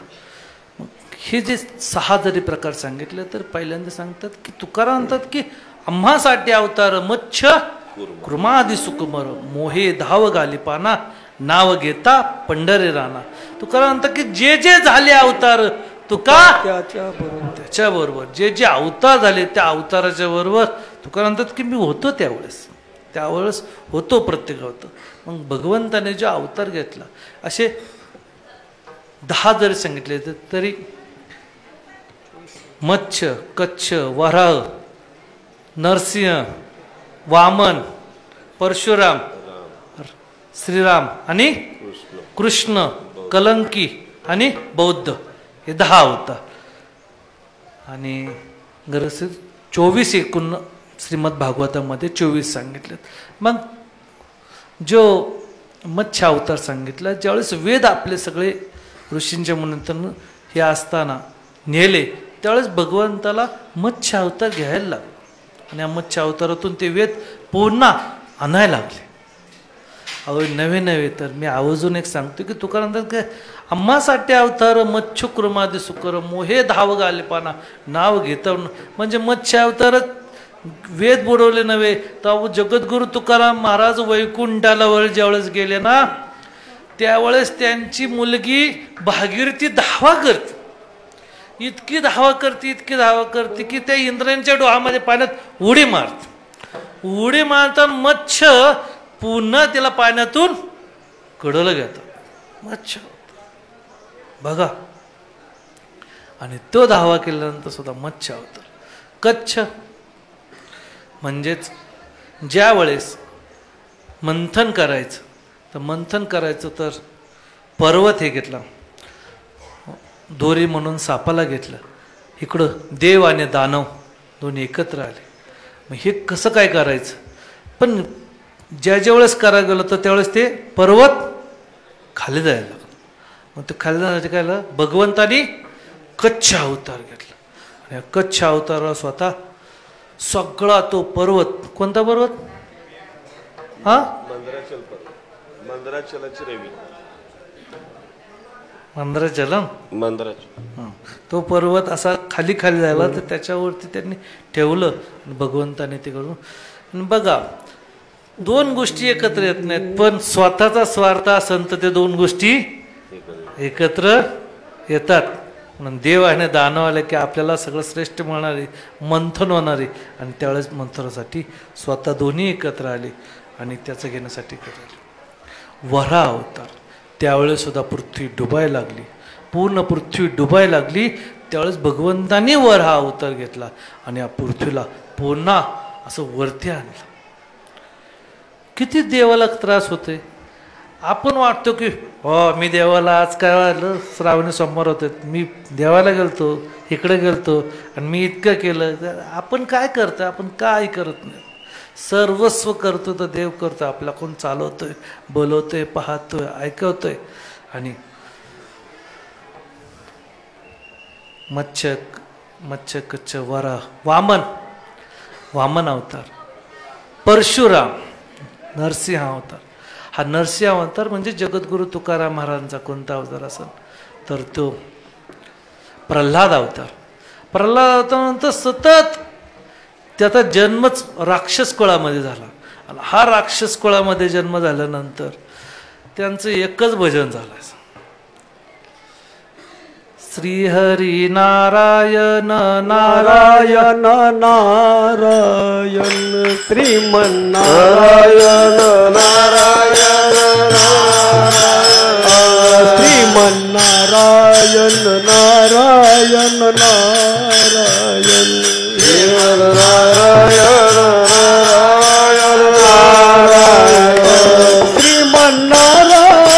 हे जे 6 जरी प्रकार सांगितले तर पहिल्यांदा सांगतात की तुकाराम म्हणतात की आम्हासाठी अवतार मच्छ कृमादी सुकुमर मोहे धाव गाली पाना नाव घेता पंढरे राणा. तुकाराम म्हणतात की जे जे झाले अवतार तुका त्याच्या बरोबर जे जे अवतार झाले त्या अवताराच्या बरोबर तुकाराम म्हणतात की मी होतो त्यावेळेस होतो प्रत्येक अवतार. मग भगवंताने जो अवतार घेतला असे 10 जरी सांगितले तरी मत्स्य कच्छ वराह नरसिंह वामन परशुराम श्रीराम आणि कृष्ण कलंकी आणि बौद्ध हे 10 अवतार. आणि गरज 24 एकूण श्रीमद भागवतामध्ये 24 सांगितलेत. मग जो मत्स्य अवतार सांगितला ज्यावेळेस वेद आपले सगळे ऋषींच्या मुनींतून हे असताना नेले त्यावेळेस भगवंताला मत्स्य अवतार घ्यायला लागले आणि या मत्स्य अवतारातून ते वेद पुन्हा आणायला लागले. अहो नवे तर मी आवर्जून एक सांगतो की तुकाराम काय आम्हासाठी अवतार मच्छु कृमादी सुकर मोहे धाव गालेपाना नाव घेता म्हणजे मत्स्य अवतार वेद बुडवले नव्हे. तर जगद्गुरु तुकाराम महाराज वैकुंठाला वर ज्यावेळेस गेले ना त्यावेळेस त्यांची मुलगी भागीरथी धावा करते इतकी धावा करते की त्या इंद्रांच्या डोहामध्ये पाण्यात उडी मारता मत्स्य पुन्हा तिला पाण्यातून कडलं घेतात मत्स्य बघा. आणि तो धावा केल्यानंतर सुद्धा मत्स्य अवतार. कच्छ म्हणजेच ज्या वेळेस मंथन करायचं तर पर्वत हे घेतला दोरी म्हणून सापाला घेतलं. इकडं देव आणि दानव दोन्ही एकत्र आले. मग हे कसं काय करायचं पण ज्या वेळेस करायला गेलं तर त्यावेळेस ते पर्वत खाली जायला लागलं. मग ते खाली जाण्यासाठी काय झालं भगवंतानी कच्छ अवतार घेतला आणि कच्छ अवताराला स्वतः सगळा तो पर्वत कोणता पर्वत मंदराचलम तो पर्वत असा खाली झाला तर त्याच्यावरती त्यांनी ठेवलं आणि भगवंताने ते करून. बघा 2 गोष्टी एकत्र येत नाहीत पण स्वतःचा स्वार्थ असेल तर ते 2 गोष्टी एकत्र येतात. म्हणून देव आणि दानव आले की आपल्याला सगळं श्रेष्ठ मिळणारे मंथन होणारे आणि त्यावेळेस मंथनासाठी स्वतः दोन्ही एकत्र आले आणि त्याचं घेण्यासाठी एकत्र वरा अवतार. त्यावेळेस सुद्धा पृथ्वी डुबायला लागली पूर्ण पृथ्वी डुबायला लागली त्यावेळेस भगवंतानी वरा अवतार घेतला आणि या पृथ्वीला पुन्हा असं वरती आणलं. किती देवाला त्रास होते. आपण वाटतो की हो मी देवाला आज काय वाटलं श्रावणी सोमवार होते मी देवाला गेलतो इकडे गेलतो आणि मी इतकं केलं. आपण काय करतो आपण काय करत नाही. सर्वस्व करतो तर देव करतो. आपला कोण चालवतोय बोलवतोय पाहतोय ऐकवतोय. आणि मत्स्य कच्छ वरा वामन अवतार परशुराम नरसिंह अवतार. हा नरसिंह अवतार म्हणजे जगद्गुरु तुकाराम महाराजांचा कोणता अवतार असेल तर तो प्रल्हाद अवतार सतत त्याचा जन्मच राक्षस कुळामध्ये झाला. आणि हा राक्षस कुळामध्ये जन्म झाल्यानंतर त्यांचं एकच भजन झालं श्रीहरी नारायण नारायण नारायण श्रीमन्नारायण नारायण श्रीमन्नारायण नारायण नारायण श्रीमन्नारायण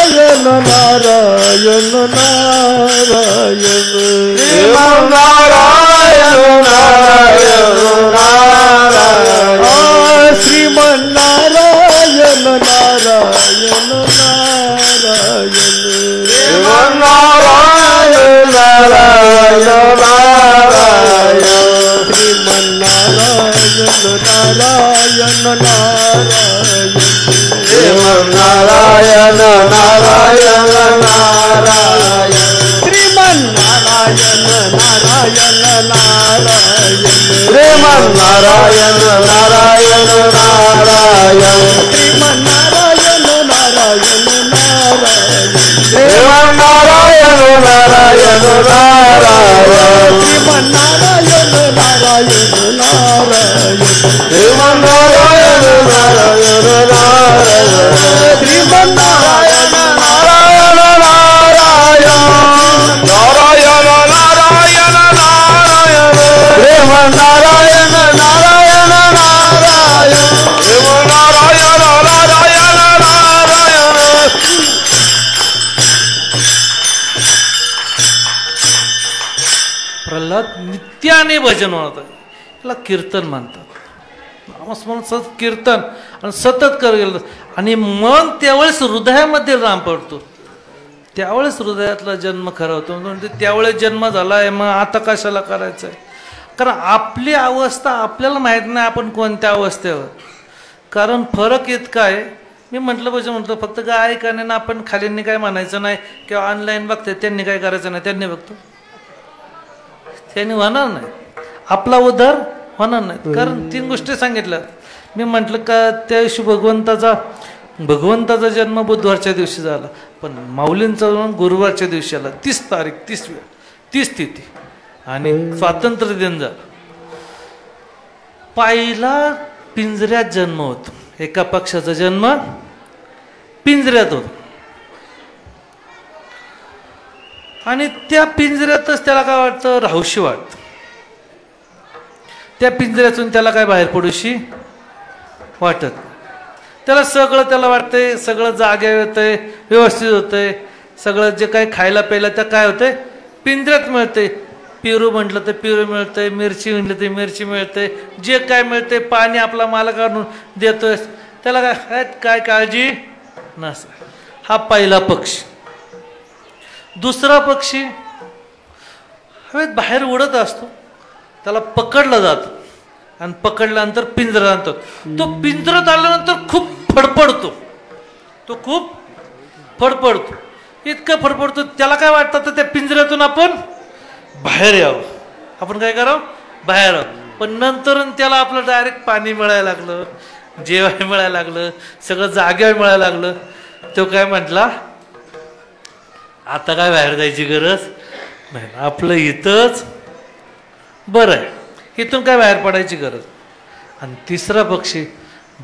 नारायण नारायण श्रीमन्नारायण नारायण श्रीमन्नारायण नारायण नारायण श्रीमन्नारायण नारायण नारायण श्रीमन्नारायण नारायण नारायण श्रीमन्नारायण नारायण नारायण श्रीमन्नारायण श्रीमन्नारायण नारायण नारायण श्रीमन्नारायण नारायण नारायण श्रीमन्नारायण नारायण नारायण श्रीमन्नारायण नारायण नारायण श्रीमन्नारायण नारायण नारायण श्रीमन्नारायण नारायण नारायण नारायण नारायण नारायण श्रीमन्नारायण नारायण नारायण श्रीमन्नारायण नारायण नारायण. प्रल्हाद नित्याने भजन म्हणत आहे, त्याला कीर्तन म्हणतात. नामस्मरण सतत कीर्तन आणि सतत कर गेलं आणि मन त्यावेळेस हृदयामध्ये राम पडतो. त्यावेळेस हृदयातला जन्म खरा होतो. म्हणजे त्यावेळेस जन्म झाला आहे, मग आता कशाला करायचं आहे? कारण आपली अवस्था आपल्याला माहीत नाही, आपण कोणत्या अवस्थेवर. कारण फरक इतका आहे, मी म्हटलं पाहिजे म्हटलं फक्त काय ऐकाने ना आपण खालींनी काय म्हणायचं नाही किंवा ऑनलाईन बघते त्यांनी काय करायचं नाही, त्यांनी बघतो त्यांनी होणार नाही, आपला उद्धार होणार नाही. कारण 3 गोष्टी सांगितल्या. मी म्हटलं का त्या दिवशी भगवंताचा जन्म बुधवारच्या दिवशी झाला, पण माऊलींचा जन्म गुरुवारच्या दिवशी आला. 30 तारीख 30 वेळ 30 तिथी आणि स्वातंत्र्य दिन झालं. पहिला पिंजऱ्यात जन्म होतो, एका पक्षाचा जन्म पिंजऱ्यात होतो आणि त्या पिंजऱ्यातच त्याला काय वाटतं, राहूशी वाटतं. त्या पिंजऱ्यातून त्याला काय बाहेर पडूशी वाटत. त्याला सगळं त्याला वाटतंय, सगळं जागे होतंय, व्यवस्थित होतंय, सगळं जे काही खायला प्यायला त्या काय होतंय पिंजऱ्यात मिळतंय. पेरू म्हटलं तर पेरू मिळतंय, मिरची म्हटलं तर मिरची मिळते, जे काय मिळते पाणी आपला मालक आणून देतोय, त्याला काय काळजी नस. हा पहिला पक्षी. दुसरा पक्षी हवेत बाहेर उडत असतो, त्याला पकडलं जातं आणि पकडल्यानंतर पिंजऱ्यात आणतात. तो पिंजऱ्यात आल्यानंतर खूप फडफडतो, तो खूप फडफडतो, इतकं फडफडतो. त्याला काय वाटतं तर त्या पिंजऱ्यातून आपण बाहेर यावं, आपण काय करावं बाहेर यावं. पण नंतर त्याला आपलं डायरेक्ट पाणी मिळायला लागलं, जेवायला मिळायला लागलं, सगळं जाग्यावर मिळायला लागलं. तो काय म्हटला, आता काय बाहेर जायची गरज नाही, आपलं इथंच बरं आहे, इथून काय बाहेर पडायची गरज. आणि तिसरा पक्षी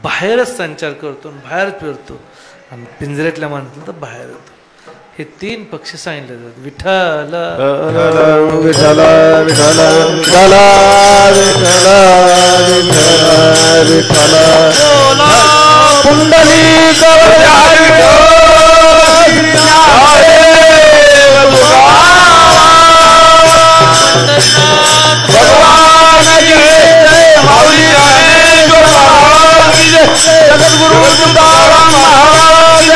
बाहेरच संचार करतो, बाहेर फिरतो आणि पिंजऱ्यातल्या माणसाला तर बाहेर येतो. हे 3 पक्षी सांगितले जातात. विठ्ठल विठ्ठल विठ्ठल विठ्ठल विठ्ठल विठ्ठल पुंडलिक भगवान माऊली जगद्गुरु तुकाराम महाराज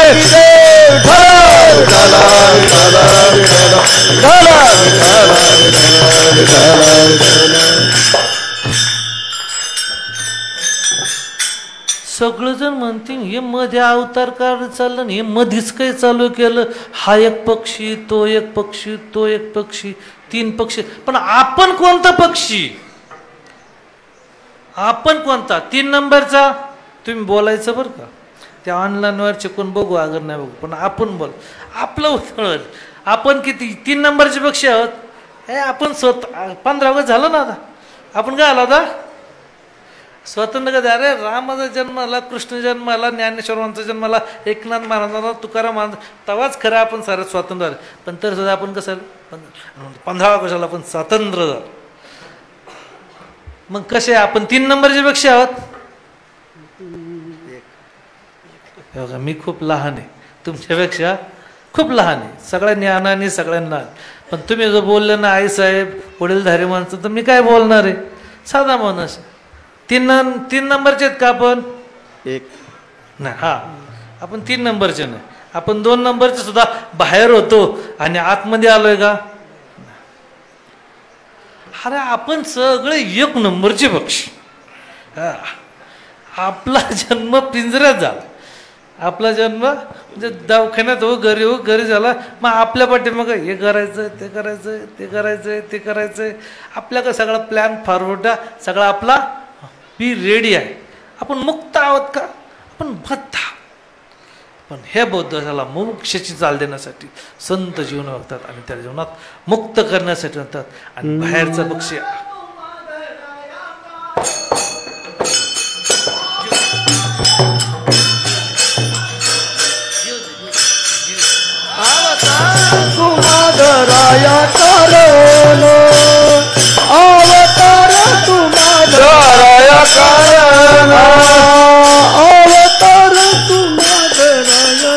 सगळेजण म्हणतील हे मध्ये अवतार काढ चाललं, हे मधीच काही चालू केलं. हा एक पक्षी, तो एक पक्षी, तो एक पक्षी, 3 पक्षी. पण आपण कोणता पक्षी, आपण कोणता 3 नंबरचा? तुम्ही बोलायचं बरं का, त्या ऑनलाईनवर चिकून बघू अगर नाही बघू, पण आपण बोल. आपलं उत्तर आपण किती 3 नंबरचे पक्षी आहोत. हे आपण 15 ऑगस्ट झालं ना, आता आपण काय आला होता स्वतंत्र कधी. अरे रामाचा जन्म आला, कृष्ण जन्म आला, ज्ञानेश्वरांचा जन्म आला, एकनाथ महाराजांचा, तुकाराम महाराज, तेव्हाच खरं आपण सारं स्वातंत्र्य झालं. पण तर सुद्धा आपण कसं 15 ऑगस्टला आपण स्वातंत्र्य झालं. मग कसे आपण 3 नंबरचे पक्षी आहोत. बघा मी खूप लहान आहे, तुमच्यापेक्षा खूप लहान आहे, सगळ्या ज्ञानाने सगळ्यांना. पण तुम्ही जो बोलले ना आई साहेब वडीलधारी माणसं, तर मी काय बोलणार आहे, साधा माणूस. 3 नंबरचे आहेत का आपण? एक नाही. हा आपण 3 नंबरचे नाही, आपण 2 नंबरचे सुद्धा बाहेर होतो आणि आतमध्ये आलोय का? अरे आपण सगळे 1 नंबरचे पक्षी. आपला जन्म पिंजऱ्यात झाला आपला जन्म म्हणजे दवाखान्यात हो घरी झाला, मग आपल्या पाठीमागं हे करायचं ते करायचं ते करायचं ते करायचं, आपल्याकडे सगळा प्लॅन फॉरवर्ड सगळा आपला बी रेडी आहे. आपण मुक्त आहोत का? आपण बद्ध. पण हे बौद्ध झाला मोक्षाची चाल देण्यासाठी संत जीवन होतात आणि त्या जीवनात मुक्त करण्यासाठी होतात. आणि बाहेरचं पक्षी तुम्हादराया कारण अवतार तुम्हादराया कारण अवतार तुम्हादराया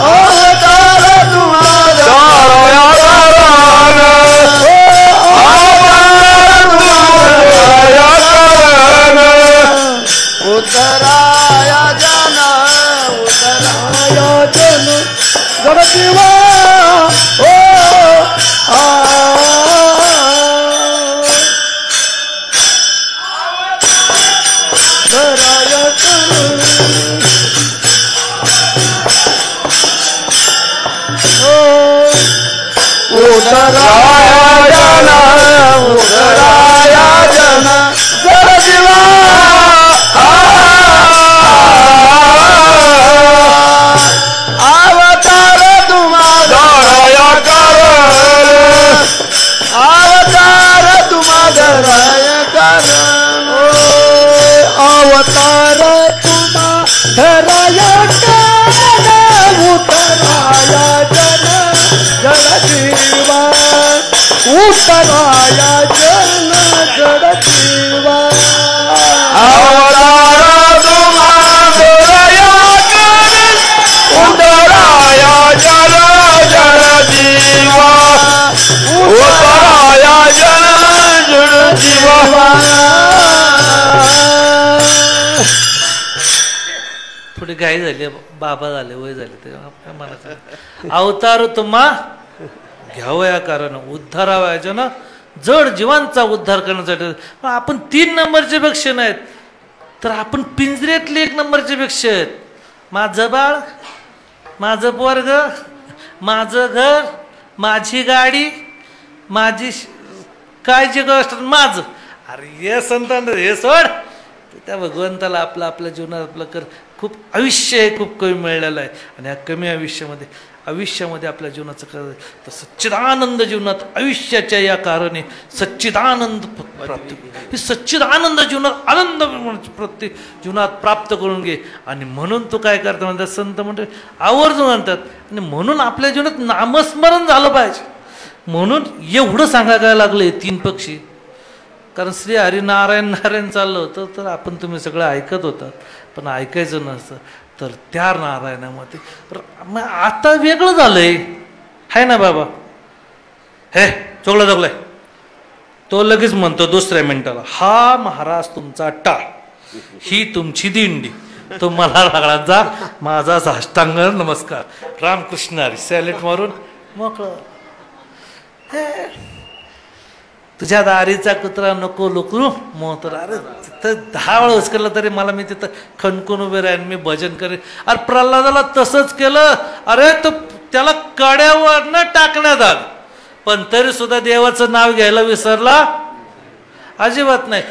अवतार तुम्हादराया कारण उतराया जन जगजीवा ओ उतराया जन जगजीवा अवतार तुम्हादराया कारण अवतार तुम्हादराया कारण अवतार तुम्हादराया कारण उतराया जन जगजीवा उतराया जन जगजीवा अवतार तुम्हादराया उतराया जन जगजीवा उतराया जन जगजीवा. थोडी घाई झाली, बाबा झाले, वय झाले, ते म्हणायचं अवतार तुम्हा घ्यावं या कारण उद्धारावायचं ना जड जीवांचा उद्धार करण्यासाठी. आपण 3 नंबरचे पेक्ष नाहीत, तर आपण पिंजऱ्यातले 1 नंबरचे पेक्ष आहेत. माझं बाळ, माझं पोरग, माझं घर, माझी गाडी, माझी काय जे गोष्ट माझं. अरे हे संतान हे सोड, त्या भगवंताला आपल्या जीवनात आपलं कर. खूप आयुष्य आहे, खूप कमी मिळालेलं आहे. आणि या कमी आयुष्यामध्ये आपल्या जीवनाचं कर तर सच्चिदानंद जीवनात आयुष्याच्या या कारणे सच्चिदानंद प्राप्त. हे सच्चिदानंद जीवनात आनंद प्रत्येक जीवनात प्राप्त करून घे. आणि म्हणून तो काय करतो म्हणतात संत म्हणजे आवर्जून म्हणतात. आणि म्हणून आपल्या जीवनात नामस्मरण झालं पाहिजे. म्हणून एवढं सांगायला लागलं हे 3 पक्षी. कारण श्री हरिनारायण चाललं होतं, तर आपण तुम्ही सगळं ऐकत होतात, पण ऐकायचं नसतं. तर त्या नारायणामध्ये आता वेगळं झालंय, आहे ना बाबा. हे चोगलाय तो लगेच म्हणतो दुसऱ्या मिनिटाला, हा महाराज तुमचा टाळ, ही तुमची दिंडी, तो मला लागला जा, माझा साष्टांग नमस्कार, रामकृष्ण हरी, सॅलेट मारून मोकळं. तुझ्या दारीचा कुत्रा नको लुकरू मोतर. अरे तिथं 10 वेळा उचकलं तरी मला मी तिथं खणकून उभे राहीन, मी भजन करेन. अरे प्रल्हादाला तसंच केलं. अरे तो त्याला कड्यावर न टाकण्यात आलं, पण तरी सुद्धा देवाचं नाव घ्यायला विसरला अजिबात नाही.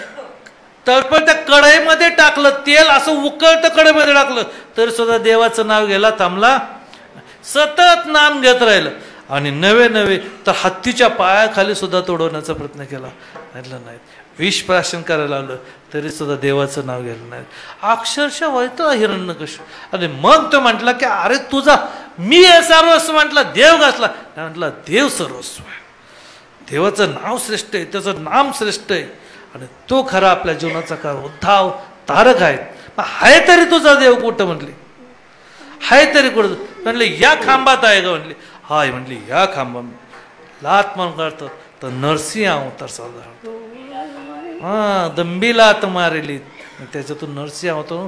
तर पण त्या कढईमध्ये टाकलं तेल, असं उकळतं कढईमध्ये टाकलं तरी सुद्धा देवाचं नाव घ्यायला थांबला. सतत नाम घेत राहिलं. आणि नवे तर हत्तीच्या पायाखाली सुद्धा तोडवण्याचा प्रयत्न केला, ऐकलं नाही. विष प्राशन करायला लावलं तरी सुद्धा देवाचं नाव घ्यायला नाही. अक्षरशः व्हायचं हिरण्यकश्यप. आणि मग तो म्हटला की अरे तुझा मी हे सर्वस्व म्हटला, देव घातला. म्हटला देव सर्वस्व आहे, देवाचं नाव श्रेष्ठ आहे, त्याचं नाम श्रेष्ठ आहे. आणि तो खरा आपल्या जीवनाचा कार उद्धाव तारक आहे. आहे तरी तुझा देव कुठं म्हटली, आहे तरी कुठं म्हटले, या खांबात आहे का म्हटली. हाय म्हटली, या खांबा लात म्हणून काढतो तर नरसिंह अवतार साधारण. दंबी लात मारेली, त्याच्यातून नरसिंह अवतार.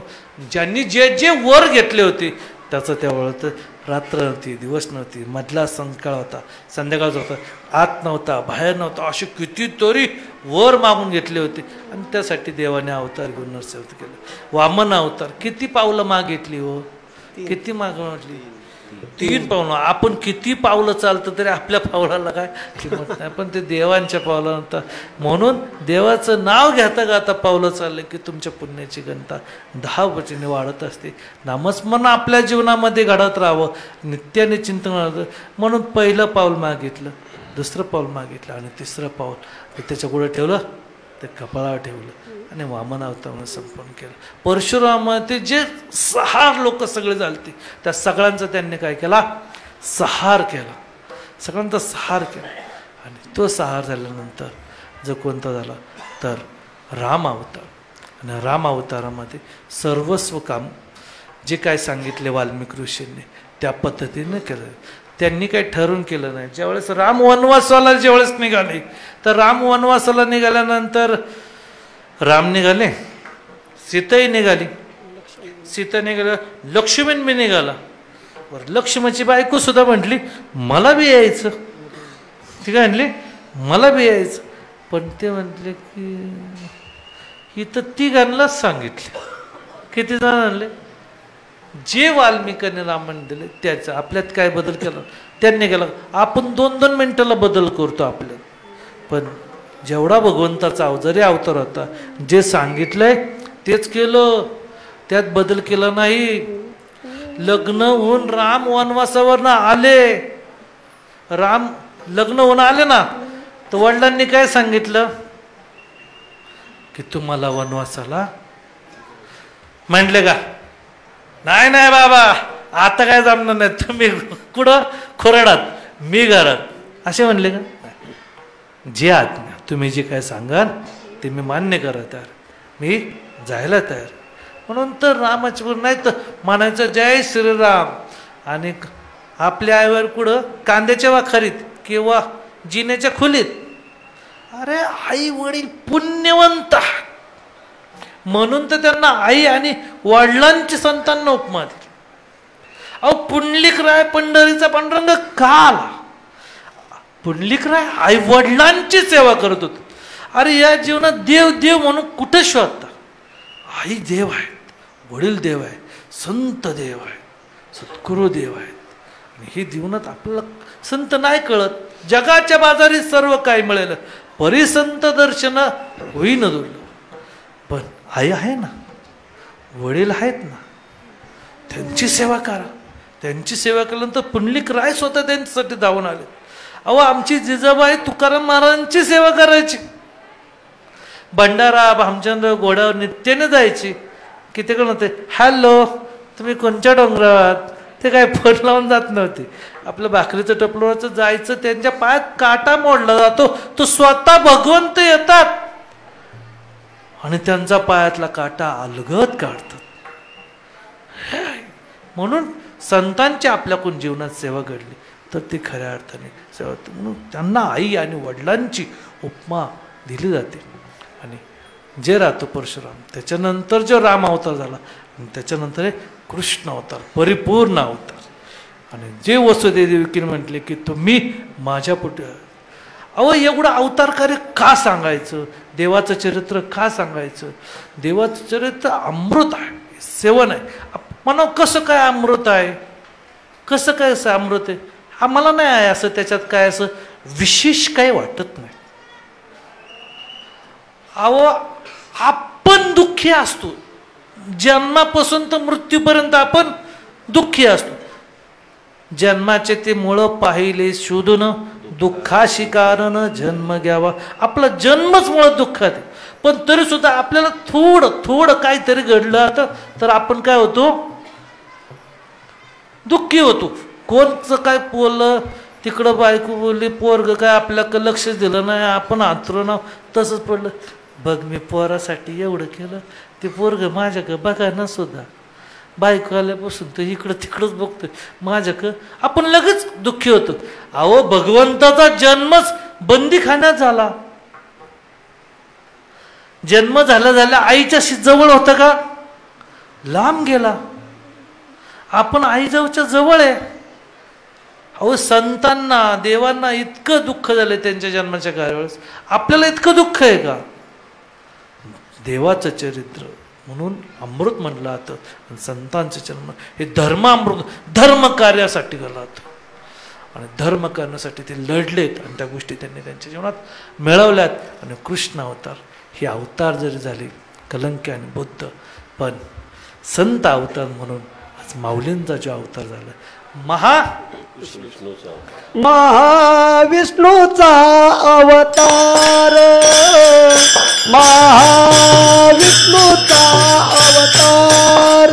ज्यांनी जे वर घेतले होते त्याचं त्यावेळेत रात्र नव्हती, दिवस नव्हती, मधला संकाळ होता, संध्याकाळचा होता, आत नव्हता, बाहेर नव्हता, असे कितीतरी वर मागून घेतले होते. आणि त्यासाठी देवाने अवतार घेऊन नरसिंह केलं. वामन अवतार किती पावलं मागितली हो, किती मागली? 3 पावलं. आपण किती पावलं चालतं तरी आपल्या पावलाला काय किंमत नाही, पण ते देवांच्या पावलानंतर. म्हणून देवाचं नाव घेता गाता पावलं चालले की तुमच्या पुण्याची घनता 10 पटीने वाढत असते. नामस्मरण आपल्या जीवनामध्ये घडत राहावं, नित्याने चिंतन राहावं. म्हणून पहिलं पाऊल मागितलं, दुसरं पाऊल मागितलं आणि तिसरं पाऊल त्याच्या पुढे ठेवलं, ते कपाळावर ठेवलं आणि वामन अवतारानं संपन्न केलं. परशुराम ते जे 6 लोक सगळे झालते त्या सगळ्यांचा त्यांनी काय केला, संहार केला, सगळ्यांचा संहार केला. आणि तो संहार झाल्यानंतर जो कोणता झाला तर राम अवतार. आणि राम अवतारामध्ये सर्वस्व काम जे काय सांगितले वाल्मिकी ऋषींनी त्या पद्धतीने केलं. त्यांनी काही ठरवून केलं नाही. ज्यावेळेस राम वनवासाला ज्यावेळेस निघाले तर राम वनवासाला निघाल्यानंतर राम निघाले, सीताही निघाली, सीता निघाला, लक्ष्मण बी निघाला. बरं, लक्ष्मणची बायको सुद्धा म्हटली मला बी यायचं. ती काय म्हणली मला बी यायचं. पण ते म्हटले की इथं तिघांनाच सांगितले. किती जण आणले? जे वाल्मिकांनी रामायण दिले त्याचं. आपल्यात काय बदल केला त्यांनी केला. आपण 2-2 मिनिटाला बदल करतो आपल्यात. पण जेवढा भगवंताचा जरी अवतार होता, जे सांगितलंय तेच केलं, त्यात बदल केला नाही. लग्न होऊन राम वनवासावर आले, राम लग्न होऊन आले ना, तर वडिलांनी काय सांगितलं की तुम्हाला वनवासाला म्हणले का? नाही नाही बाबा, आता काय जमणार नाही, तुम्ही कुठं खोराडात, मी घरात, असे म्हणले का? जे आज्ञा तुम्ही जे काय सांगाल ते मी मान्य करा तयार, मी जायला तयार. म्हणून तर रामाची नाही तर म्हणायचं जय श्रीराम. आणि आपल्या आईवर कुठं कांद्याच्या वाखारीत किंवा जिन्याच्या खोलीत. अरे आई वडील पुण्यवंत म्हणून तर त्यांना आई आणि वडिलांची संतांना उपमा दिली. अहो पुंडलिकराय पंढरीचा पांडुरंग का आला? पुंडलिकराय आई वडिलांची सेवा करत होते. अरे या जीवनात देव देव म्हणून कुठे शोधता? आई देव आहेत, वडील देव आहे, संत देव आहे, सद्गुरू देव आहेत. आणि हे जीवनात आपल्याला संत नाही कळत. जगाच्या बाजारी सर्व काय मिळेल, परिसंत दर्शन होईन दुर्लभ. पण आई आहे ना, वडील आहेत ना, त्यांची सेवा करा. त्यांची सेवा केल्यानंतर पुंडलिकराय स्वतः त्यांच्यासाठी धावून आले. अहो आमची जिजाबाई तुकाराम महाराजांची सेवा करायची. भंडारा भामचंद्र घोड्यावर नित्याने जायची. किती कोण होते, हॅलो तुम्ही कोणत्या डोंगरात? ते काय फोन लावून जात नव्हते. आपलं भाकरीचं टपलोराचं जायचं, त्यांच्या पायात काटा मोडला जातो, तो स्वतः भगवंत येतात आणि त्यांचा पायातला काटा अलगद काढतात. म्हणून संतांची आपल्याकडून जीवनात सेवा घडली तर ती खऱ्या अर्थाने सेवा. म्हणून त्यांना आई आणि वडिलांची उपमा दिली जाते. आणि जे राहतो परशुराम, त्याच्यानंतर जो राम अवतार झाला आणि त्याच्यानंतर कृष्ण अवतार, परिपूर्ण अवतार. आणि जे वसुदेवकीने म्हटले की तुम्ही माझ्या पुढे. अहो एवढं अवतार कार्य का सांगायचं? देवाचं चरित्र का सांगायचं? देवाचं चरित्र अमृत आहे, सेवन आहे. म्हणा कसं काय अमृत आहे, कसं काय असं अमृत आहे? आम्हाला नाही आहे असं त्याच्यात काय असं विशेष काही वाटत नाही. अहो आपण दुःखी असतो, जन्मापासून तर मृत्यूपर्यंत आपण दुःखी असतो. जन्माचे ते मुळ पाहिले शोधून दुःखाशी कारण जन्म घ्यावा. आपला जन्मच मुळात दुःखात आहे. पण तरी सुद्धा आपल्याला थोडं थोडं काहीतरी घडलं तर आपण काय होतो, दुःखी होतो. कोणचं काय बोललं, तिकडं बायको बोलली, पोरग काय आपल्याकडं लक्ष दिलं नाही, आपण हातरून तसंच पडलं. बघ मी पोरासाठी एवढं केलं, ते पोरग माझ्याकडं बघा ना सुद्धा, बायको आल्यापासून तर इकडं तिकडंच बघतोय माझ्याकडं, आपण लगेच दुःखी होतो. अहो भगवंताचा जन्मच बंदीखान्यात झाला. जन्म झाला झाला आईच्या जवळ होता का? लांब गेला. आपण आईजवळच्या जवळ आहे. अहो संतांना देवांना इतकं दुःख झालं त्यांच्या जन्माच्या वेळेस, आपल्याला इतकं दुःख आहे का? देवाचं चरित्र म्हणून अमृत म्हणलं जातं. संतांचे जन्म हे धर्मामृत, धर्म कार्यासाठी घाला जातं. आणि धर्म करण्यासाठी ते लढलेत आणि त्या गोष्टी त्यांनी त्यांच्या जीवनात मिळवल्यात. आणि कृष्ण अवतार हे अवतार जरी झाले कलंकी आणि बुद्ध, पण संत अवतार म्हणून आज माऊलींचा जो अवतार झाला महाविष्णूचा अवतार, महाविष्णूचा अवतार, महाविष्णूचा अवतार,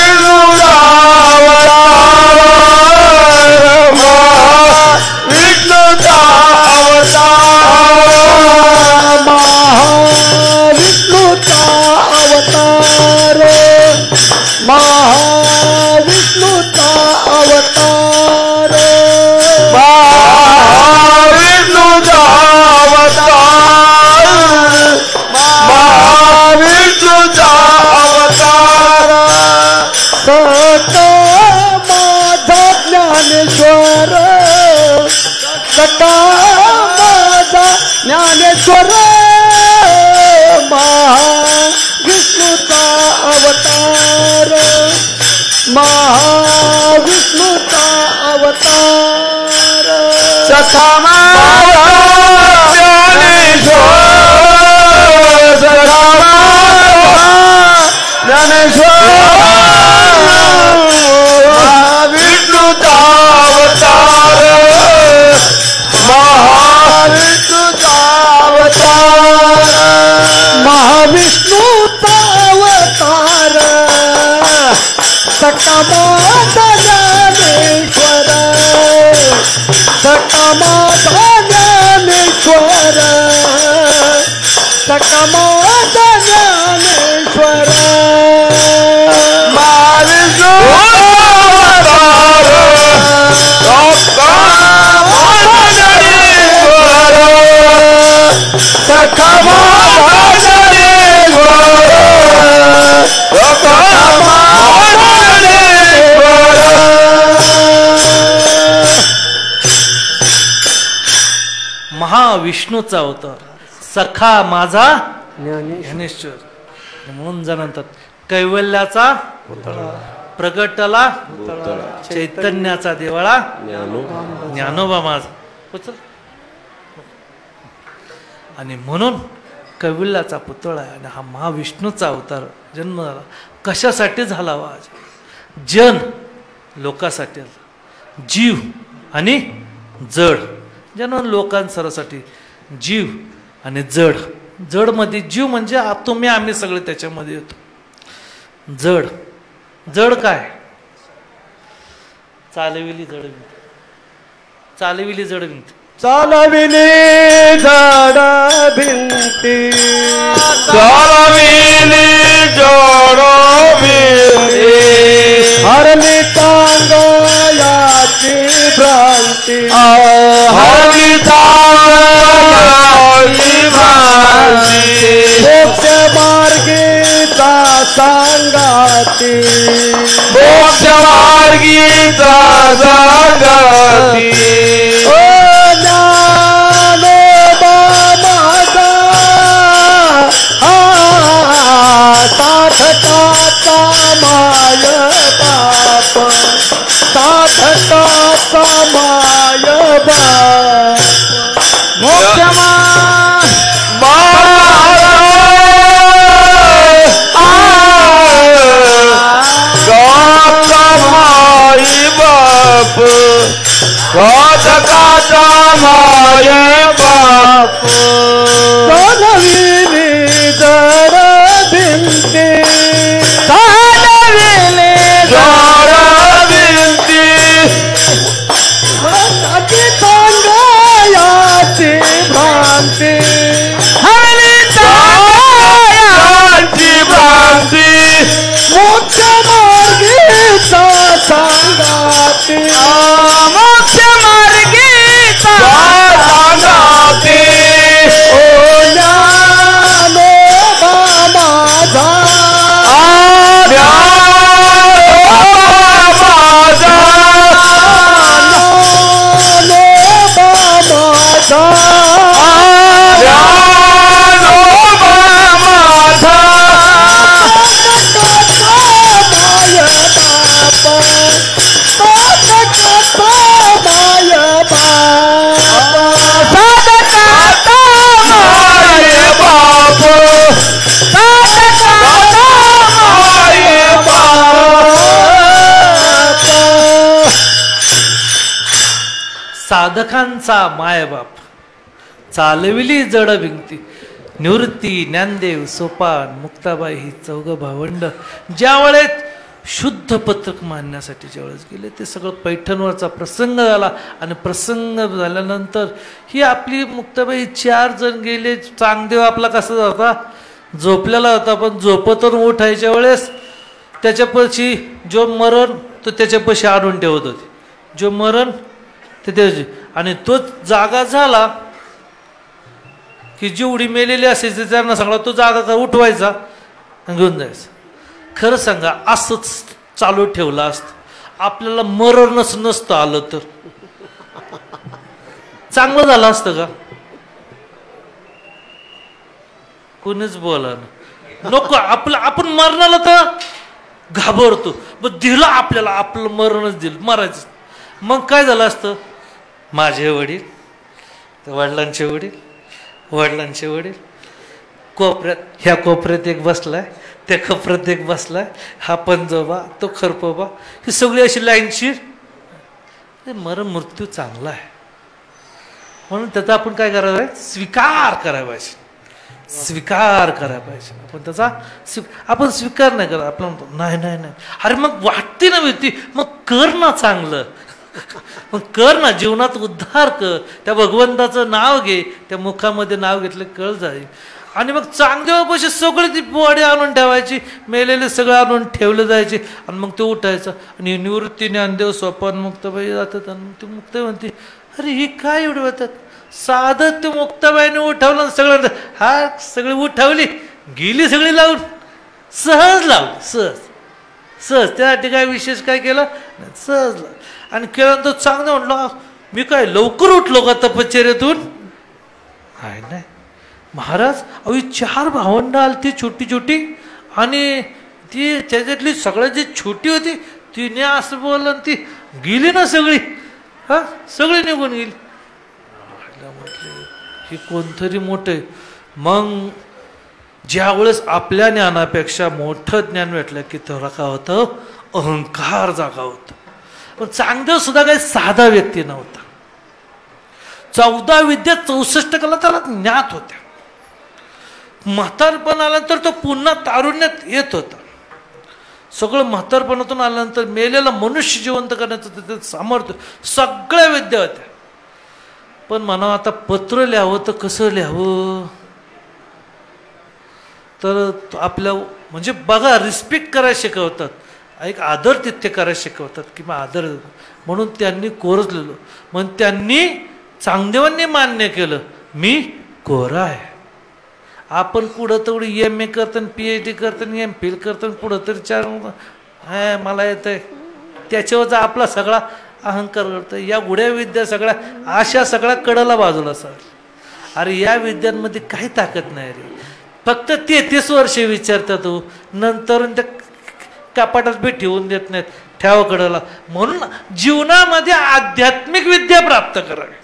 महाविष्णूचा अवतार, महाविष्णूचा अवतार, महाविष्णूचा अवतार, महाविष्णूचा अवतार, महाविष्णूचा अवतार, सखा माझा ज्ञानेश्वर, सखा माझा ज्ञानेश्वर, महाविष्णूचा अवतार, महाविष्णूचा अवतार, सखा माझा ज्ञानेश्वर, सखा माझा ज्ञानेश्वर, महाविष्णूचा अवतार, महाविष्णूचा अवतार, महाविष्णूचा अवतार, सखा माझा ज्ञानेश्वर, सखा माझा ज्ञानेश्वर, सखा माझा ज्ञानेश्वर, सखा माझा महाविष्णूचा अवतार, सखा माझा ज्ञानेश्वर. म्हणून जाणतात कैवल्याचा प्रगटला चैतन्याचा देवळा ज्ञानोबा माझा. आणि म्हणून कैवल्याचा पुतळा आहे. आणि हा महाविष्णूचा अवतार जन्म झाला कशासाठी झाला? आज जन लोकांसाठी, जीव आणि जड. जन लोकांसाठी जीव आणि जड. जड मध्ये जीव म्हणजे तुम्ही आम्ही सगळे त्याच्यामध्ये येतो. जड जड काय? चालविली जड विनते, चालविली जड विनते, चालविली जड भिंती, चालविली जड भिंती, हरली चांगयाची भ्रांती, हरली चांगयाची भ्रांती, मोक्ष मार्गीचा सांगाती, मोक्ष मार्गीचा सांगाती, ज्ञानोबा माझा साधकाचा माय बाप, साधकाचा माय बाप, मोक्ष साधकाचा माय बाप, चालविली जड भिंती, चालविली जड भिंती, मोक्षाची चांगयाची भ्रांती, हरली चांगयाची भ्रांती, मोक्ष मार्गीचा सांगाती, मोक्ष मार्गीचा साधकांचा मायबाप चालविली जड भिंगती. निवृत्ती, ज्ञानदेव, सोपान, मुक्ताबाई ही चौघ भावंड ज्यावेळेस शुद्ध पत्रक मांडण्यासाठी ज्यावेळेस गेले ते सगळं पैठणवरचा प्रसंग झाला. आणि प्रसंग झाल्यानंतर ही आपली मुक्ताबाई 4 जण गेले. चांगदेव आपला कसा होता, झोपलेला होता, पण झोपतून उठायच्या वेळेस त्याच्यापाशी जो मरण तो त्याच्यापाशी आणून ठेवत होते. जो मरण ते त्याची, आणि तो जागा झाला की जेवढी मेलेली असायची त्यांना सगळा तो जागा उठवायचा आणि घेऊन जायचा. खरं सांगा असंच चालू ठेवलं असतं आपल्याला मरणच नसतं आलं तर चांगलं झालं असतं का? कोणीच बोला ना. नको आपलं, आपण मरणाला तर घाबरतो, मग दिलं आपल्याला, आपलं मरणच दिलं, मरायचं. मग काय झालं असतं? माझे वडील, वडिलांचे वडील, वडिलांचे वडील कोपऱ्यात, ह्या कोपऱ्यात एक बसलाय, त्या कोपऱ्यात एक बसलाय, हा पंजोबा, तो खरपोबा, ही सगळी अशी लाईनशीर. मरण मृत्यू चांगला आहे म्हणून त्याचा आपण काय करायला पाहिजे? स्वीकार करायला पाहिजे. स्वीकार करायला पाहिजे. आपण त्याचा आपण स्वीकार नाही करा. आपलं म्हणतो नाही नाही नाही, अरे मग वाटते ना भीती, मग कर ना चांगलं, मग कर ना, जीवनात उद्धार कर. त्या भगवंताचं नाव घे, त्या मुखामध्ये नाव घेतलं कळ जाईल. आणि मग चांगदेवापाशी सगळी ती बॉडी आणून ठेवायची, मेलेले सगळं आणून ठेवलं जायचे. आणि मग ते उठायचं आणि निवृत्ती, ज्ञानदेव, सोपान, मुक्ताबाई जातात. आणि मग ती मुक्ताबाई म्हणते अरे ही काय एवढं होतात? साधं ते मुक्ताबाईने उठवलं, सगळं हा सगळी उठवली, गेली सगळी लावून, सहज लावली, सहज सहज. त्यासाठी काय विशेष काय केलं? सहज लावलं. आणि केल्यानंतर चांगलं म्हटलं मी काय लवकर उठलो का तपश्चर्यातून? आहे नाही महाराज, अहो 4 भावंड आली ती छोटी छोटी, आणि ती त्याच्यातली सगळ्यात जी छोटी होती तिने असं बोललं आणि ती गेली ना सगळी, हा सगळी निघून गेली. म्हटलं ही कोणतरी मोठं. मग ज्यावेळेस आपल्या ज्ञानापेक्षा मोठं ज्ञान भेटलं की तेव्हा काय होतं? अहंकार जागा होतं. पण चांगदेव सुद्धा काही साधा व्यक्ती नव्हता. 14 विद्या 64 कला त्याला ज्ञात होत्या. म्हातारपण आल्यानंतर तो पुन्हा तारुण्यात येत होता. सगळं म्हातारपणातून आल्यानंतर मेलेला मनुष्य जिवंत करण्याचं त्याचं सामर्थ्य, सगळ्या विद्या होत्या. पण म्हणा आता पत्र लिहावं तर कसं लिहावं? तर आपल्या म्हणजे बघा रिस्पेक्ट करायला शिकवतात, एक आदर तिथे करायला शिकवतात किंवा आदर, म्हणून त्यांनी कोरच लिहिलं. मग त्यांनी चांगदेवांनी मान्य केलं मी कोरा आहे. आपण पुढं तेवढी MA करताना, PhD करताना, MPhil करताना पुढं तरी 4 मला येत आहे, त्याच्यावरचा आपला सगळा अहंकार करतो. या गुड्या विद्या सगळ्या अशा सगळ्या कडला बाजूला सर. अरे या विद्यांमध्ये काही ताकद नाही रे. फक्त 33 वर्षे विचारतात हो, नंतर त्या कपाटात बी ठेवून देत नाहीत, ठेवा कडला. म्हणून जीवनामध्ये आध्यात्मिक विद्या प्राप्त करावी,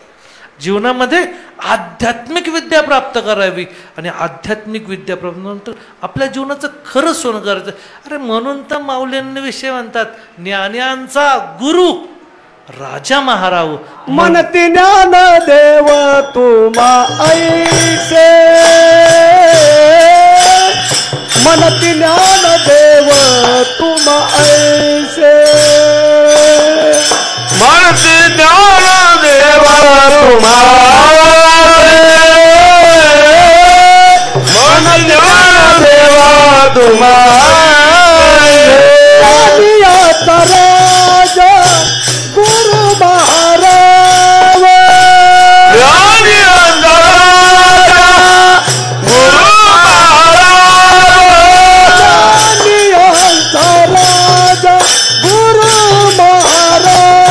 जीवनामध्ये आध्यात्मिक विद्या प्राप्त करावी. आणि आध्यात्मिक विद्या प्राप्त नंतर आपल्या जीवनाचं खरं सोनं करायचं. अरे म्हणून तर माऊलींविषयी म्हणतात ज्ञान्यांचा गुरु राजा महाराव. मनती ज्ञान देव तुम्हा ऐसे, मनती ज्ञान देव तुम्हा ऐसे, मनती ज्ञान देव तुम्हा, मन ज्ञान देव तुम्हा राजा गुरु महाराज, गुरु महाराज, गुरु महाराज,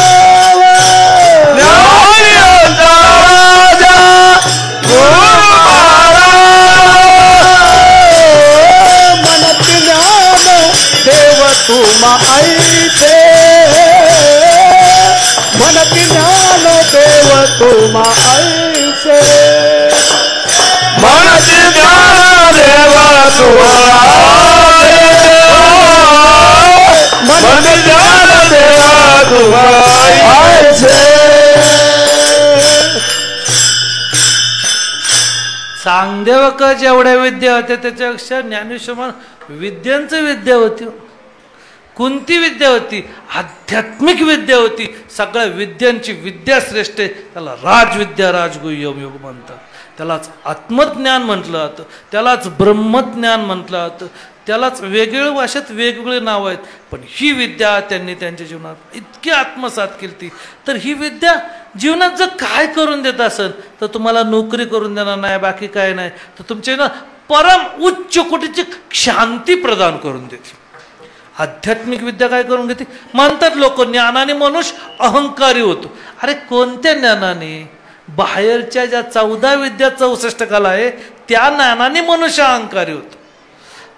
चांगदेवक जेवढ्या विद्या होत्या त्याच्यापेक्षा ज्ञानेश्वर विद्यांचं विद्या होती. कोणती विद्या होती? आध्यात्मिक विद्या होती. सगळ्या विद्यांची विद्या श्रेष्ठ आहे. त्याला राजविद्या राजगुह्यम योग म्हणतात. त्यालाच आत्मज्ञान म्हटलं जातं, त्यालाच ब्रह्मज्ञान म्हटलं जातं, त्यालाच वेगवेगळ्या भाषेत वेगवेगळे नाव आहेत. पण ही विद्या त्यांनी त्यांच्या जीवनात इतकी आत्मसात केली ती. तर ही विद्या जीवनात जर काय करून देत असेल तर तुम्हाला नोकरी करून देणार नाही, बाकी काय नाही, तर तुमच्या ना परम उच्च कोटीची शांती प्रदान करून देते. आध्यात्मिक विद्या काय करून घेते म्हणतात लोक, ज्ञानाने मनुष्य अहंकारी होतो. अरे कोणत्या ज्ञानाने? बाहेरच्या ज्या 14 विद्या 64 कला आहे त्या ज्ञानाने मनुष्य अहंकारी होतो.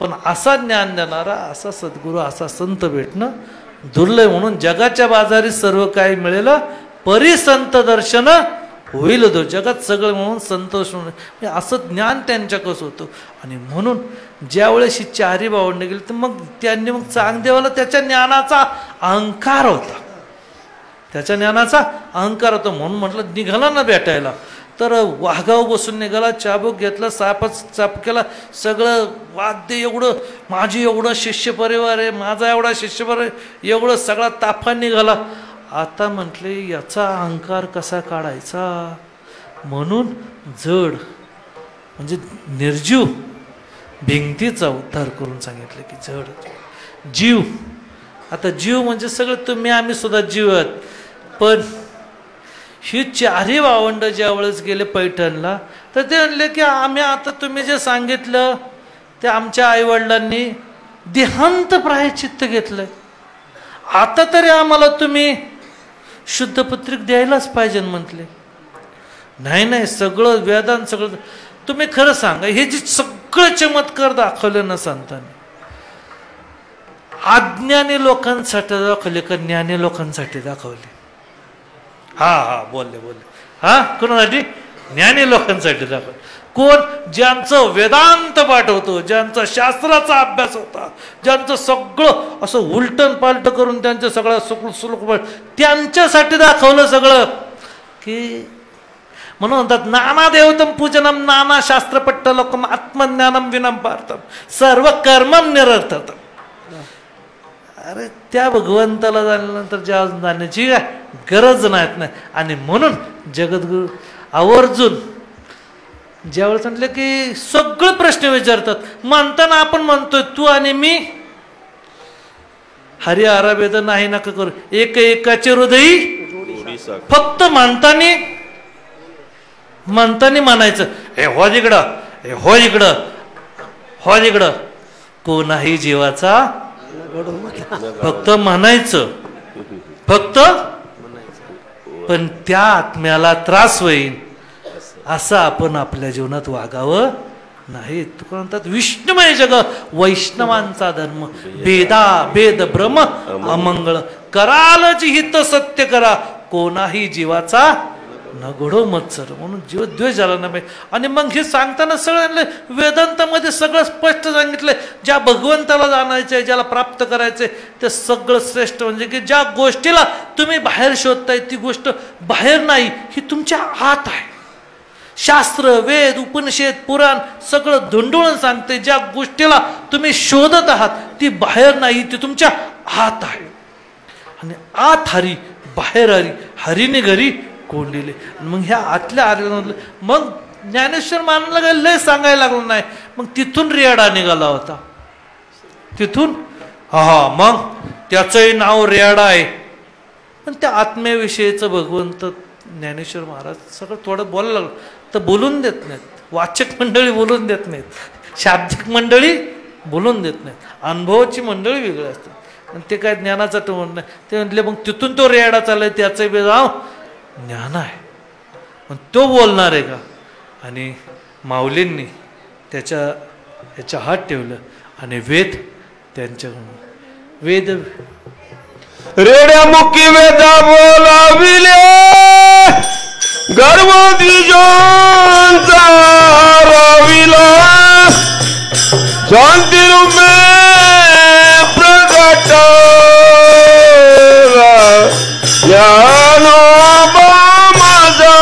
पण असा ज्ञान देणारा, असा सद्गुरू, असा संत भेटणं दुर्लभ. म्हणून जगाच्या बाजारी सर्व काही मिळेल, परिसंत दर्शन होईल दो. जगात सगळं म्हणून संतोष म्हणून असं ज्ञान त्यांच्याकडं होतं. आणि म्हणून ज्या वेळेस ही चारी भावंड गेली तर मग त्यांनी मग चांगदेवाला त्याच्या ज्ञानाचा अहंकार होता, त्याच्या ज्ञानाचा अहंकार होता. म्हणून म्हटलं निघाला ना भेटायला, तर वाघाव बसून निघाला, चाबूक घेतला, चाप केला, सगळं वाद्य एवढं, माझी एवढं शिष्य परिवार आहे, माझा एवढा शिष्य परिवार, एवढं सगळा ताफा निघाला. आता म्हटले याचा अहंकार कसा काढायचा? म्हणून जड म्हणजे निर्जीव भिंतीचा उद्धार करून सांगितलं की जड जीव. आता जीव म्हणजे सगळं तुम्ही आम्ही सुद्धा जीव आहेत. पण ही चारही भावंड ज्या वेळेस गेले पैठणला तर ते म्हणले की आम्ही आता तुम्ही जे सांगितलं ते आमच्या आईवडिलांनी देहांत प्रायश्चित्त घेतलंय, आता तरी आम्हाला तुम्ही शुद्धपत्रिक द्यायलाच पाहिजे म्हटले. नाही नाही, सगळं वेदांत सगळं तुम्ही खरं सांगा, हे जे सगळं चमत्कार दाखवले ना संतांनी, अज्ञानी लोकांसाठी दाखवले का ज्ञानी लोकांसाठी दाखवले? हा बोलले. हा कोणासाठी? ज्ञानी लोकांसाठी दाखवले. कोण? ज्यांचं वेदांत पाठ होतो, ज्यांचा शास्त्राचा अभ्यास होता, ज्यांचं सगळं असं उलटन पालट करून त्यांचं सगळं सुलक त्यांच्यासाठी दाखवलं सगळं. की म्हणून म्हणतात नाना देवतम पूजनम नाना शास्त्रपट्ट लोकम आत्मज्ञानम विनम पार्थम सर्व कर्मम निरर्थत. अरे त्या भगवंताला जाण्यानंतर ज्या जाण्याची गरज नाही. आणि म्हणून जगद्गुरु आवर्जून ज्यावेळेस म्हटलं की सगळे प्रश्न विचारतात. म्हणताना आपण म्हणतोय तू आणि मी हरी आराभेद नाही नका करू, एक एकाचे हृदयी. फक्त म्हणतानी म्हणायचं हे हो इकडं, हे हो इकडं, हो इकडं. कोणाही जीवाचा फक्त म्हणायचं, फक्त. पण त्या आत्म्याला त्रास होईल असं आपण आपल्या जीवनात वागावं नाही. तुका म्हणतात विष्णुमय जग वैष्णवांचा धर्म, भेद भ्रम अमंगळ करालच हित सत्य करा, कोणाही जीवाचा न घडो मत्सर. म्हणून जीव द्वेष झाला ना पाहिजे. आणि मग हे सांगताना सगळं वेदांतामध्ये सगळं स्पष्ट सांगितलंय. ज्या भगवंताला जाणायचंय, ज्याला प्राप्त करायचंय ते सगळं श्रेष्ठ. म्हणजे की ज्या गोष्टीला तुम्ही बाहेर शोधताय ती गोष्ट बाहेर नाही, ही तुमच्या आत आहे. शास्त्र, वेद, उपनिषद, पुराण सगळं धुंडुळून सांगते. ज्या गोष्टीला तुम्ही शोधत आहात ती बाहेर नाही, ती तुमच्या आत आहे. आणि आत हरी, बाहेर हरी, हरीने घरी कोंडले. मग ह्या आतल्या आर्यमधलं मग ज्ञानेश्वर मानला काय लय सांगायला लागलो नाही. मग तिथून रेडा निघाला होता. तिथून मग त्याचंही नाव रेडा आहे. पण त्या आत्म्याविषयीचं भगवंत ज्ञानेश्वर महाराज सगळं थोडं बोलायला लागलं. तर बोलून देत नाहीत, वाचक मंडळी बोलून देत नाहीत, शाब्दिक मंडळी बोलून देत नाहीत, अनुभवाची मंडळी वेगळी असतात. आणि ते काय ज्ञानाचा तो म्हणणं ते म्हटले मग तिथून तो रेडा चाललाय, त्याचं बी नाव ज्ञान आहे. पण तो बोलणार आहे का? आणि माऊलींनी त्याच्या हात ठेवलं आणि वेद त्यांच्या वेद रेड्या मुखी वेदा बोलाविले गर्व द्विजांचा राविला शांती रूपे प्रगट ज्ञानोबा माझा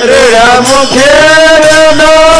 रेड्या मुखे वेदा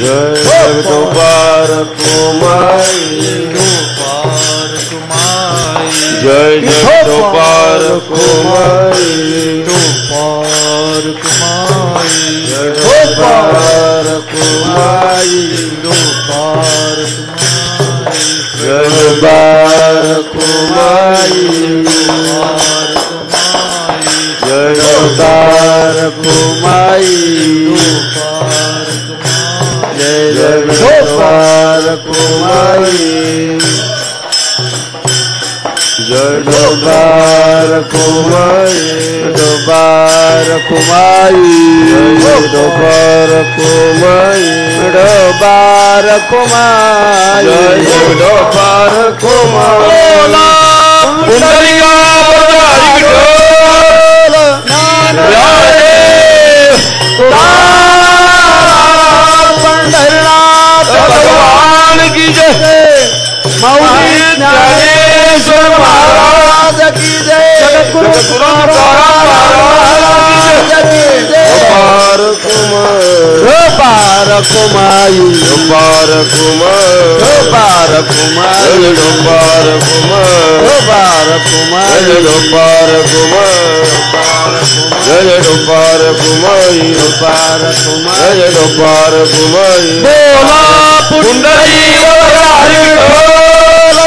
जय तो पार कुमाई जय जय तो पार कुमाई जय तो पार कुमाई जय बार कुमाई जय बार कुमाई जय जय बार कुमाई जय बार कुमाई बार कुमाई जय बार कुमाई बार कुमाई जय बार कुमाई पुंडलिका पंढरनाथ भगवान की जय मौली ज्ञानेश्वर महाराज की जय जगतगुरु महाराज की जय पार कुमाई पार कुमाई पार कुमाई पार कुमाई पार कुमाई पार कुमाई जय पार कुमाई पार कुमाई जय पार कुमाई बोला पुंडरी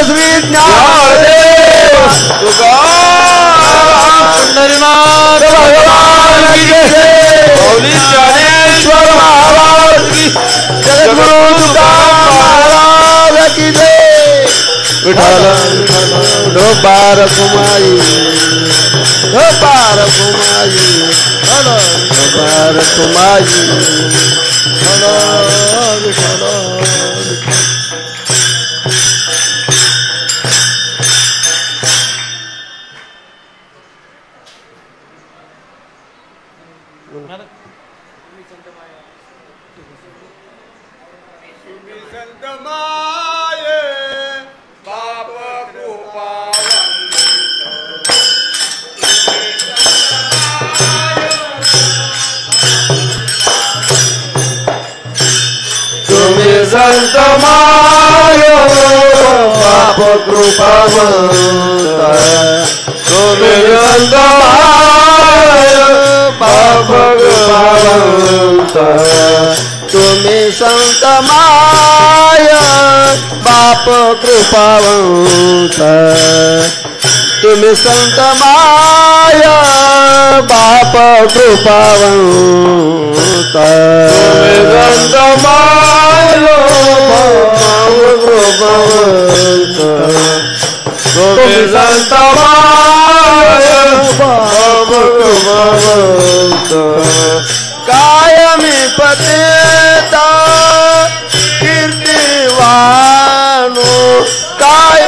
श्री ज्ञानदेव पंढरीनाथ भगवान की जय मौली ज्ञानेश्वर महाराज की जगतगुरु महाराज की जय विठ्ठल बार कुमाई बार कुमाई बार कुमाई विठ्ठल संत मायो बाप कृपावंत तुम्ही संत मायो बाप कृपावंत तुम्ही संत माय बाप कृपावंत तुम्ही संत माय बाप कृपावंत तुम्ही संत मायो कृपावंत तुम्ही संत माय बाप कृपावंत कायमी पतिता कीर्तिवानो काय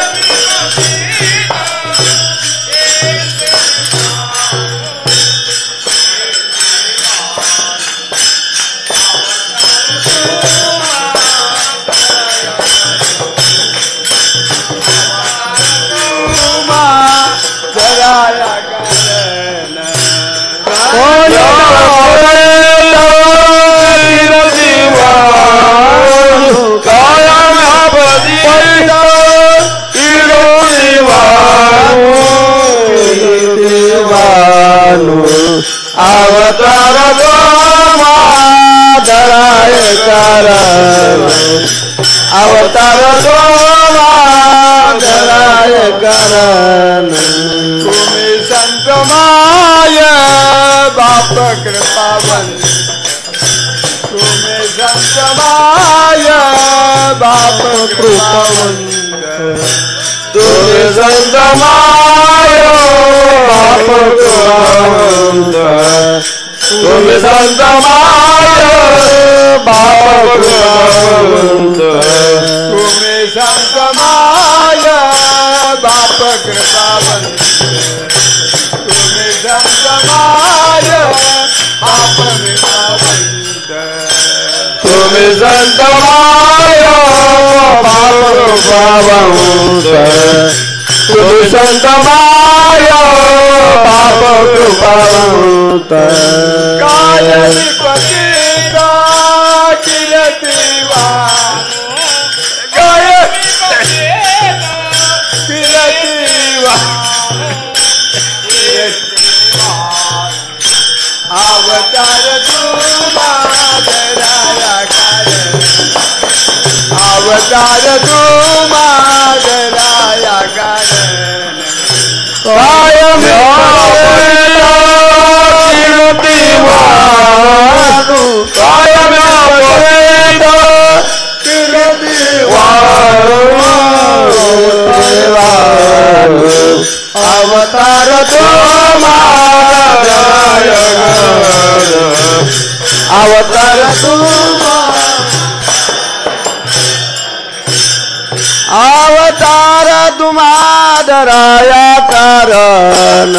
अवतार धराय कारण अवतार धराय कारण तुम्ही संत माय बाप कृपावंत तुम्ही संत माय बाप कृपावंत तुम्ही संत माय बाप कृपावंत तुम्ही संत माय बाप कृपावंत तुम्ही संत माय बाप कृपावंत तुम्ही संत माय बाप कृपावंत तुम्ही संत माय बाप कृपावंत तुम्ही संत माय बाप कृपावंत कायमी पतिता अवतार अवतार तुम्हादराया कारण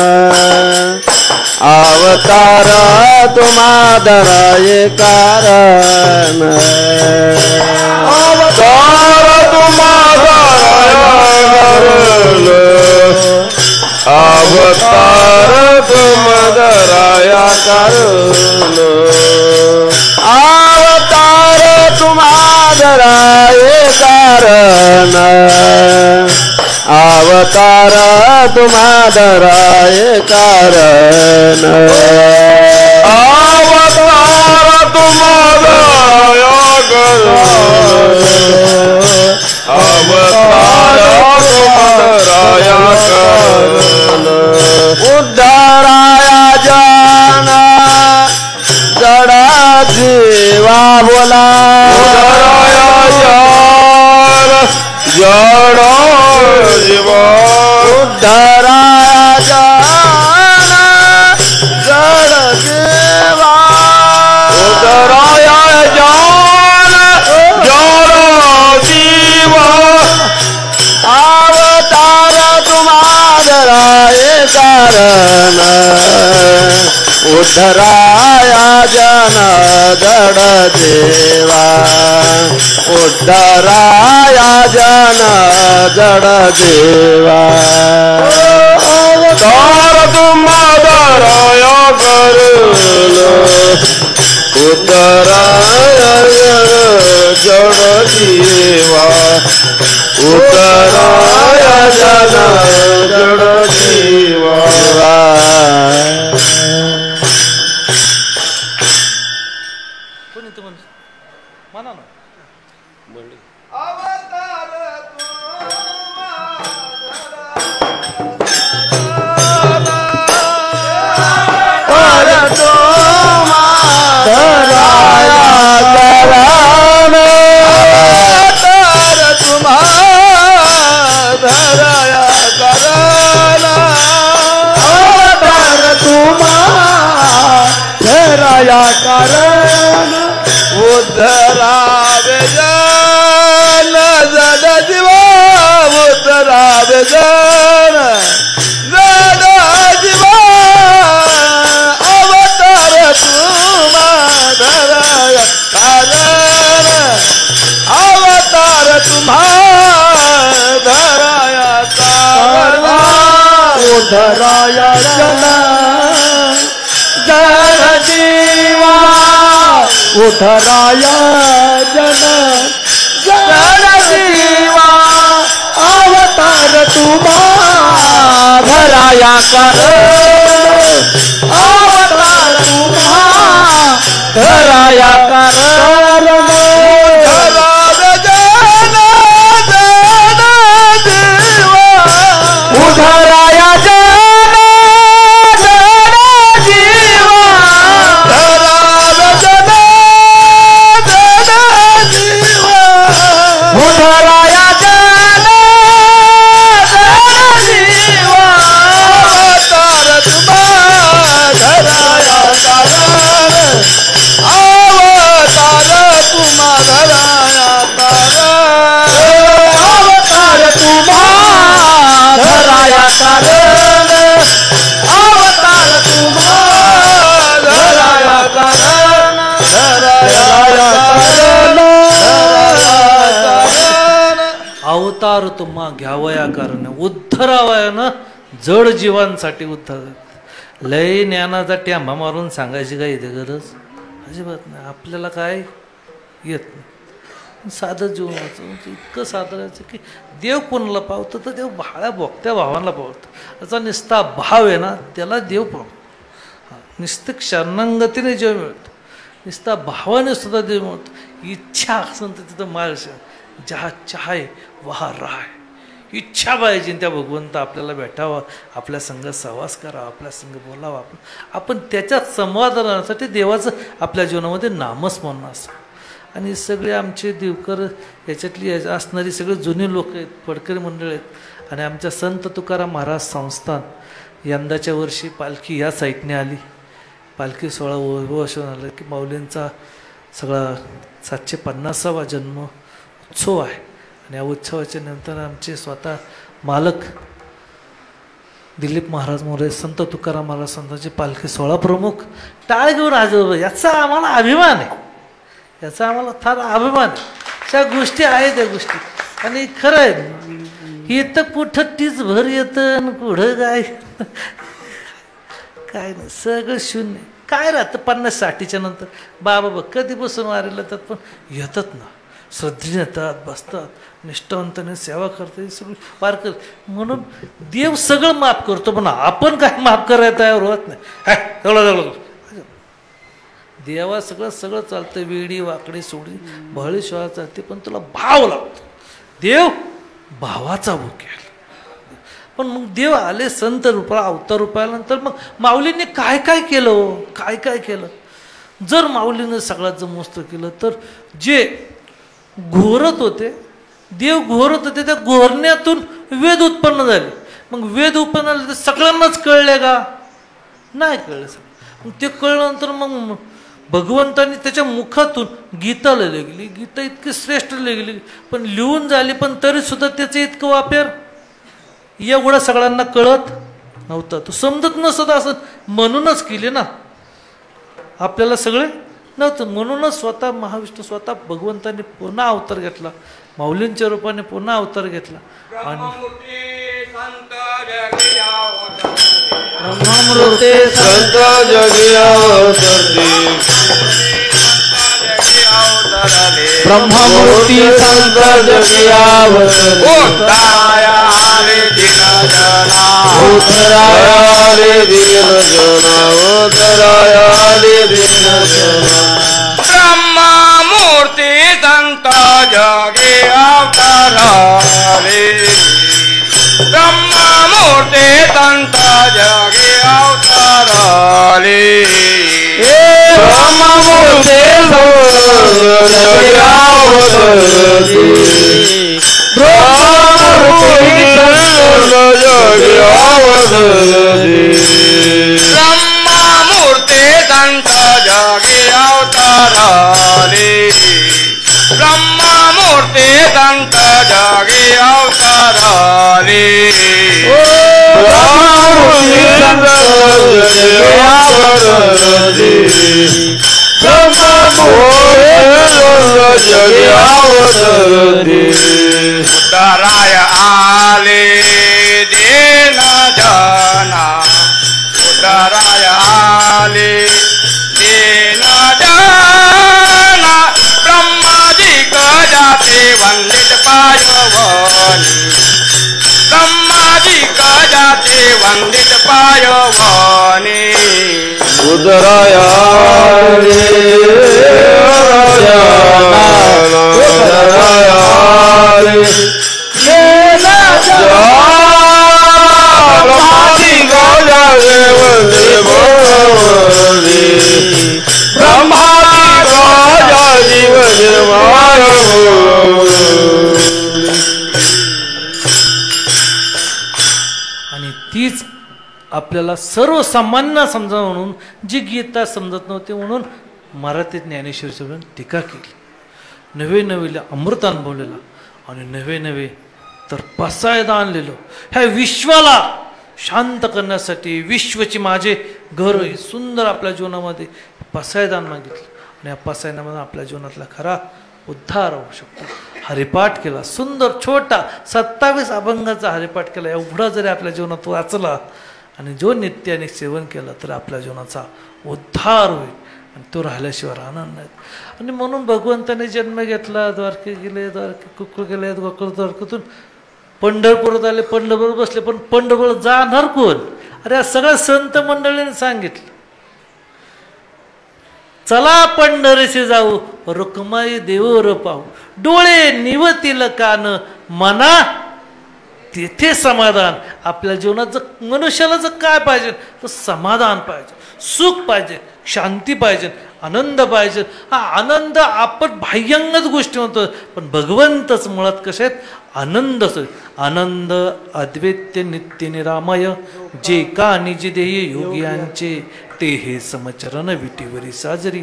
अवतार तुम्हादराये कारण अवतार अवतार तुम्हादराया कारण अवतार तुम्हादराये कारण अवतार तुम्हादराये कारण अवतार तुम्हादराया अवतार तुम्हादराया कारण उद्धराया जाना जड़ा जीवा बोला उद्धराया जाना जड़ा जीवा उद्धराया जाना जड़ जीवा उद्धराया जाना जड़ जीवा अवतार तुम्हादराये कारण उद्धराया जन जड़ देवा उद्धराया जन जड़ देवा अवतार तुम्हादराया कारण उद्धराया जड़ देवा उद्धराया जन जड़ देवा म्हणा ना कारण उद्धरावे जन जड जीवा उद्धरावे जन जड जीवा अवतार तुम्हादराया कारण अवतार तुम्हादराया कारण उद्धराया जन जड़ जीवा उद्धराया जन जड़ जीवा अवतार तुम्हादराया कारण अवतार तुम्हादराया कारण उद्धरावे जन जड़ जीवा उद्धराया जन उद्धराया जन जड़ जीवा अवतार तुम्हादराया कारण अवतार तुम्हादराया कारण अवतार तुम्हादराया कारण अवतार तुम्हादराया कारण अवतार तुम्हा घ्यावया कारण उद्धरावयानं जड जीवांसाठी उद्धार लय ज्ञानाचा ट्यामा मारून सांगायची काय इथे गरज अजिबात नाही. आपल्याला काय येत नाही. साधं जीवनाचं म्हणजे इतकं साधायचं की देव कोणाला पावतं तर देव भाळ्या बोगत्या भावांना पावतं. त्याचा निस्ता भाव आहे ना त्याला देव पावतो. नुसतं क्षणांगतीने जेव मिळतं. नुसता भावाने सुद्धा देव मिळतो. इच्छा असेल तर तिथं मार्ग जहा चाहे वहा राय. इच्छा पाहिजे त्या भगवंत आपल्याला भेटावा, आपल्या संग सहवास करावा, आपल्या संग बोलावा. आपण त्याच्यात संवाद राहण्यासाठी देवाचं आपल्या जीवनामध्ये नामस्मरण असतं. आणि सगळे आमचे देवकर याच्यातली असणारी सगळे जुने लोक आहेत, फडकरी मंडळ आहेत. आणि आमच्या संत तुकाराम महाराज संस्थान यंदाच्या वर्षी पालखी या साईटने आली. पालखी सोहळा वर्ष झालं की माऊलींचा सगळा 750वा जन्म उत्सव आहे आणि या उत्सवाच्या नंतर आमचे स्वतः मालक दिलीप महाराज मोरे, संत तुकाराम महाराज संतांचे पालखी सोहळा प्रमुख टाळ घेऊन हजर. याचा आम्हाला अभिमान आहे, याचा आम्हाला फार अभिमान आहे. त्या गोष्टी आहेत त्या गोष्टी. आणि खरं आहे येतं कुठं तीच भर येतं आणि कुठं काय नाही, सगळं शून्य. काय राहतं 50-60च्या नंतर बाबा बघ कधीपासून वारीला येतात पण येतात ना, श्रद्धेने येतात, बसतात, निष्ठावंताने सेवा करतात, सगळी पार कर. म्हणून देव सगळं माफ करतो पण आपण काय माफ करायला तयार होत नाही. सगळं देवा सगळं चालतं, वेडी वाकडी सोडी बहळी शिवाय चालते पण तुला भाव लागतो. देव भावाचा भूक आहे. पण मग देव आले संत रूपा अवतार रूपानंतर मग माऊलीने काय काय केलं, काय काय केलं. जर माऊलीने सगळ्यात मस्त केलं तर जे घोरत होते, देव घोरत होते, त्या घोरण्यातून वेद उत्पन्न झाले. मग वेद उत्पन्न झाले तर सगळ्यांनाच कळले का? नाही कळले. मग ते कळल्यानंतर मग भगवंतांनी त्याच्या मुखातून गीता लिहिली गेली. गीता इतकी श्रेष्ठ लिहिली गेली पण लिहून झाली पण तरी सुद्धा त्याचं इतकं वापर एवढं सगळ्यांना कळत नव्हतं. तो समजत नसत असं म्हणूनच केले ना, आपल्याला सगळे नव्हतं. म्हणूनच स्वतः महाविष्णू स्वतः भगवंतांनी पुन्हा अवतार घेतला, माऊलींच्या रूपाने पुन्हा अवतार घेतला. ब्रह्ममूर्ती संत जगी अवतरती, ब्रह्ममूर्ती संत जगी अवतरती. उतरायाले दीन जना, उतरायाले दीन जना, उतरायाले दीन जना. ब्रह्ममूर्ती संत जगी अवतरले, ब्रह्ममूर्ती संत जगी अवतरले. ब्रह्ममूर्ती जगी अवतरती, ब्रह्ममूर्ती जगी अवतरती. ब्रह्ममूर्ती संत जगी अवतरले, ब्रह्ममूर्ती संत जगी अवतरले. ब्रह्ममूर्ती संत जगी अवतरले, ब्रह्ममूर्ती संत जगी अवतरले. उतराय आले दीन जना, उतराय आले दीन जना. ब्रह्माजी गजाते वंदित पायवनी, ब्रह्माजी गजाते वंदित पायवनी. उदराया आणि तीच आपल्याला सर्वसामान्य समजा म्हणून जी गीता समजत नव्हती म्हणून मराठीत ज्ञानेश्वरी टीका केली. नवे नवेला अमृत अनुभवलेला आणि नवे नवे तर पसायदान आणलेलं ह्या विश्वाला शांत करण्यासाठी. विश्वची माझे घर सुंदर आपल्या जीवनामध्ये पसायदान मागितलं आणि या पसायदानामध्ये आपल्या जीवनातला खरा उद्धार होऊ शकतो. हरिपाठ केला सुंदर छोटा 27 अभंगाचा हरिपाठ केला. एवढा जरी आपल्या जीवनात वाचला आणि जो नित्याने सेवन केलं तर आपल्या जीवनाचा उद्धार होईल आणि तो राहिल्याशिवाय राहणार नाही. आणि म्हणून भगवंताने जन्म घेतला, द्वारके गेले, कुकळ गेले, गोकुळ द्वारकेतून पंढरपुरात आले, पंढरपूर बसले. पण पंढरपूर जाणार कोण? अरे या सगळ्या संत मंडळीने सांगितलं चला पंढरीशी जाऊ, रुक्माई देवर पाहू, डोळे निवतील कान, मना तेथे समाधान. आपल्या जीवनात जर मनुष्याला जर काय पाहिजे तर समाधान पाहिजे, सुख पाहिजे, शांती पाहिजे, आनंद पाहिजे. हा आनंद आपण बाह्यांगच गोष्टी म्हणतो पण भगवंतच मुळात कसे आहेत? आनंद. आनंद अद्वैत्य नित्य निरामय, जे का निज देय योगियांचे, ते हे समचरण विटीवरी साजरी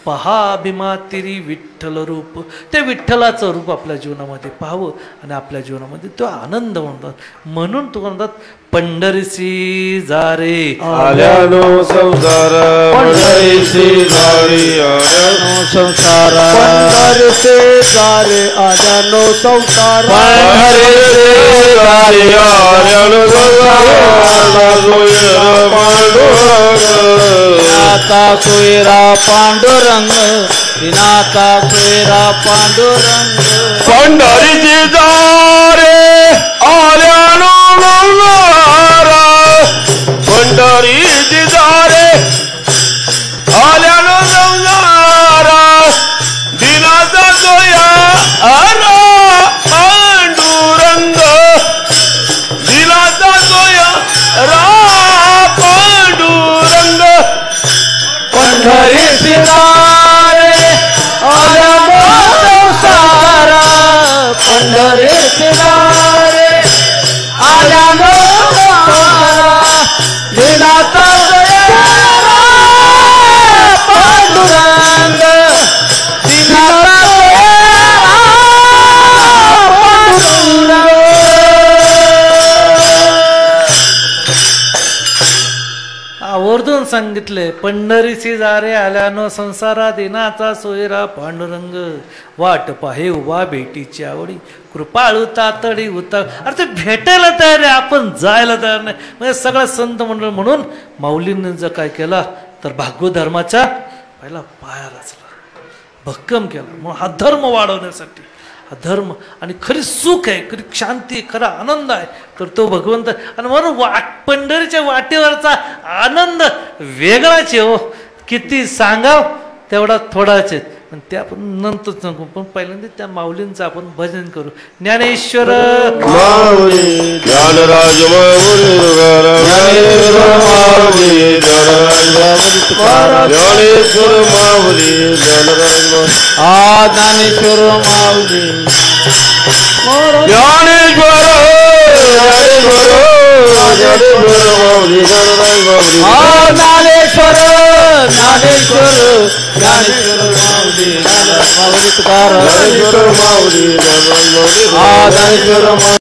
पहा अभिमातिरी विठ्ठल रूप. त्या विठ्ठलाचं रूप आपल्या जीवनामध्ये पाहावं आणि आपल्या जीवनामध्ये तो आनंद म्हणतात. म्हणून तो म्हणतात पंढरीसी जारे आल्यानो संसार पंढरीसी जारे आल्यानो संसार पंढरीसी जारे आल्यानो संसार पंढरीसी जारे आल्यानो नाथा सोयरा पांडुरंग नाथा सोयरा पांडुरंग पंढरीची जारे आल्यानो पंढरीची जारे आल्यानो संसारा दिनाचा सोया आरा पांडुरंग दिनाचा सोया रा पांडुरंग पंढरीची जारे आल्यानो संसार पंढरीची जारे आल्यानो दिनाचा सोयरा पांडुरंग दिनाचा सोयरा पांडुरंग. आवर्जून सांगितले पंढरीची जारे आल्यानो संसारा दिनाचा सोयरा पांडुरंग वाट पाहे उभा भेटीची आवडी कृपाळू तातडी उतार. अरे ते भेटायला तयार आहे आपण जायला तयार नाही. म्हणजे सगळा संत मंडळ म्हणून माऊलींनी जर काय केला तर भागवत धर्माच्या पहिला पाया रचला भक्कम केला. म्हणून हा धर्म वाढवण्यासाठी हा धर्म आणि खरी सुख आहे खरी शांती आहे खरा आनंद आहे तर तो भगवंत. आणि म्हणून पंढरीच्या वाटेवरचा आनंद वेगळाच आहे हो. किती सांगाव तेवढा थोडाच आहे. पण ते आपण नंतर सांगू. पण पहिल्यांदा त्या माऊलींचं आपण भजन करू. ज्ञानेश्वर माऊली ज्ञानराज माऊली ज्ञानेश्वर माऊली ज्ञानेश्वर माऊली ज्ञानराज ज्ञानेश्वर माऊली ज्ञानेश्वर ज्ञानेश्वर ज्ञानेश्वर ज्ञानेश्वर माऊली ज्ञानेश्वर माऊली ज्ञानेश्वर माऊली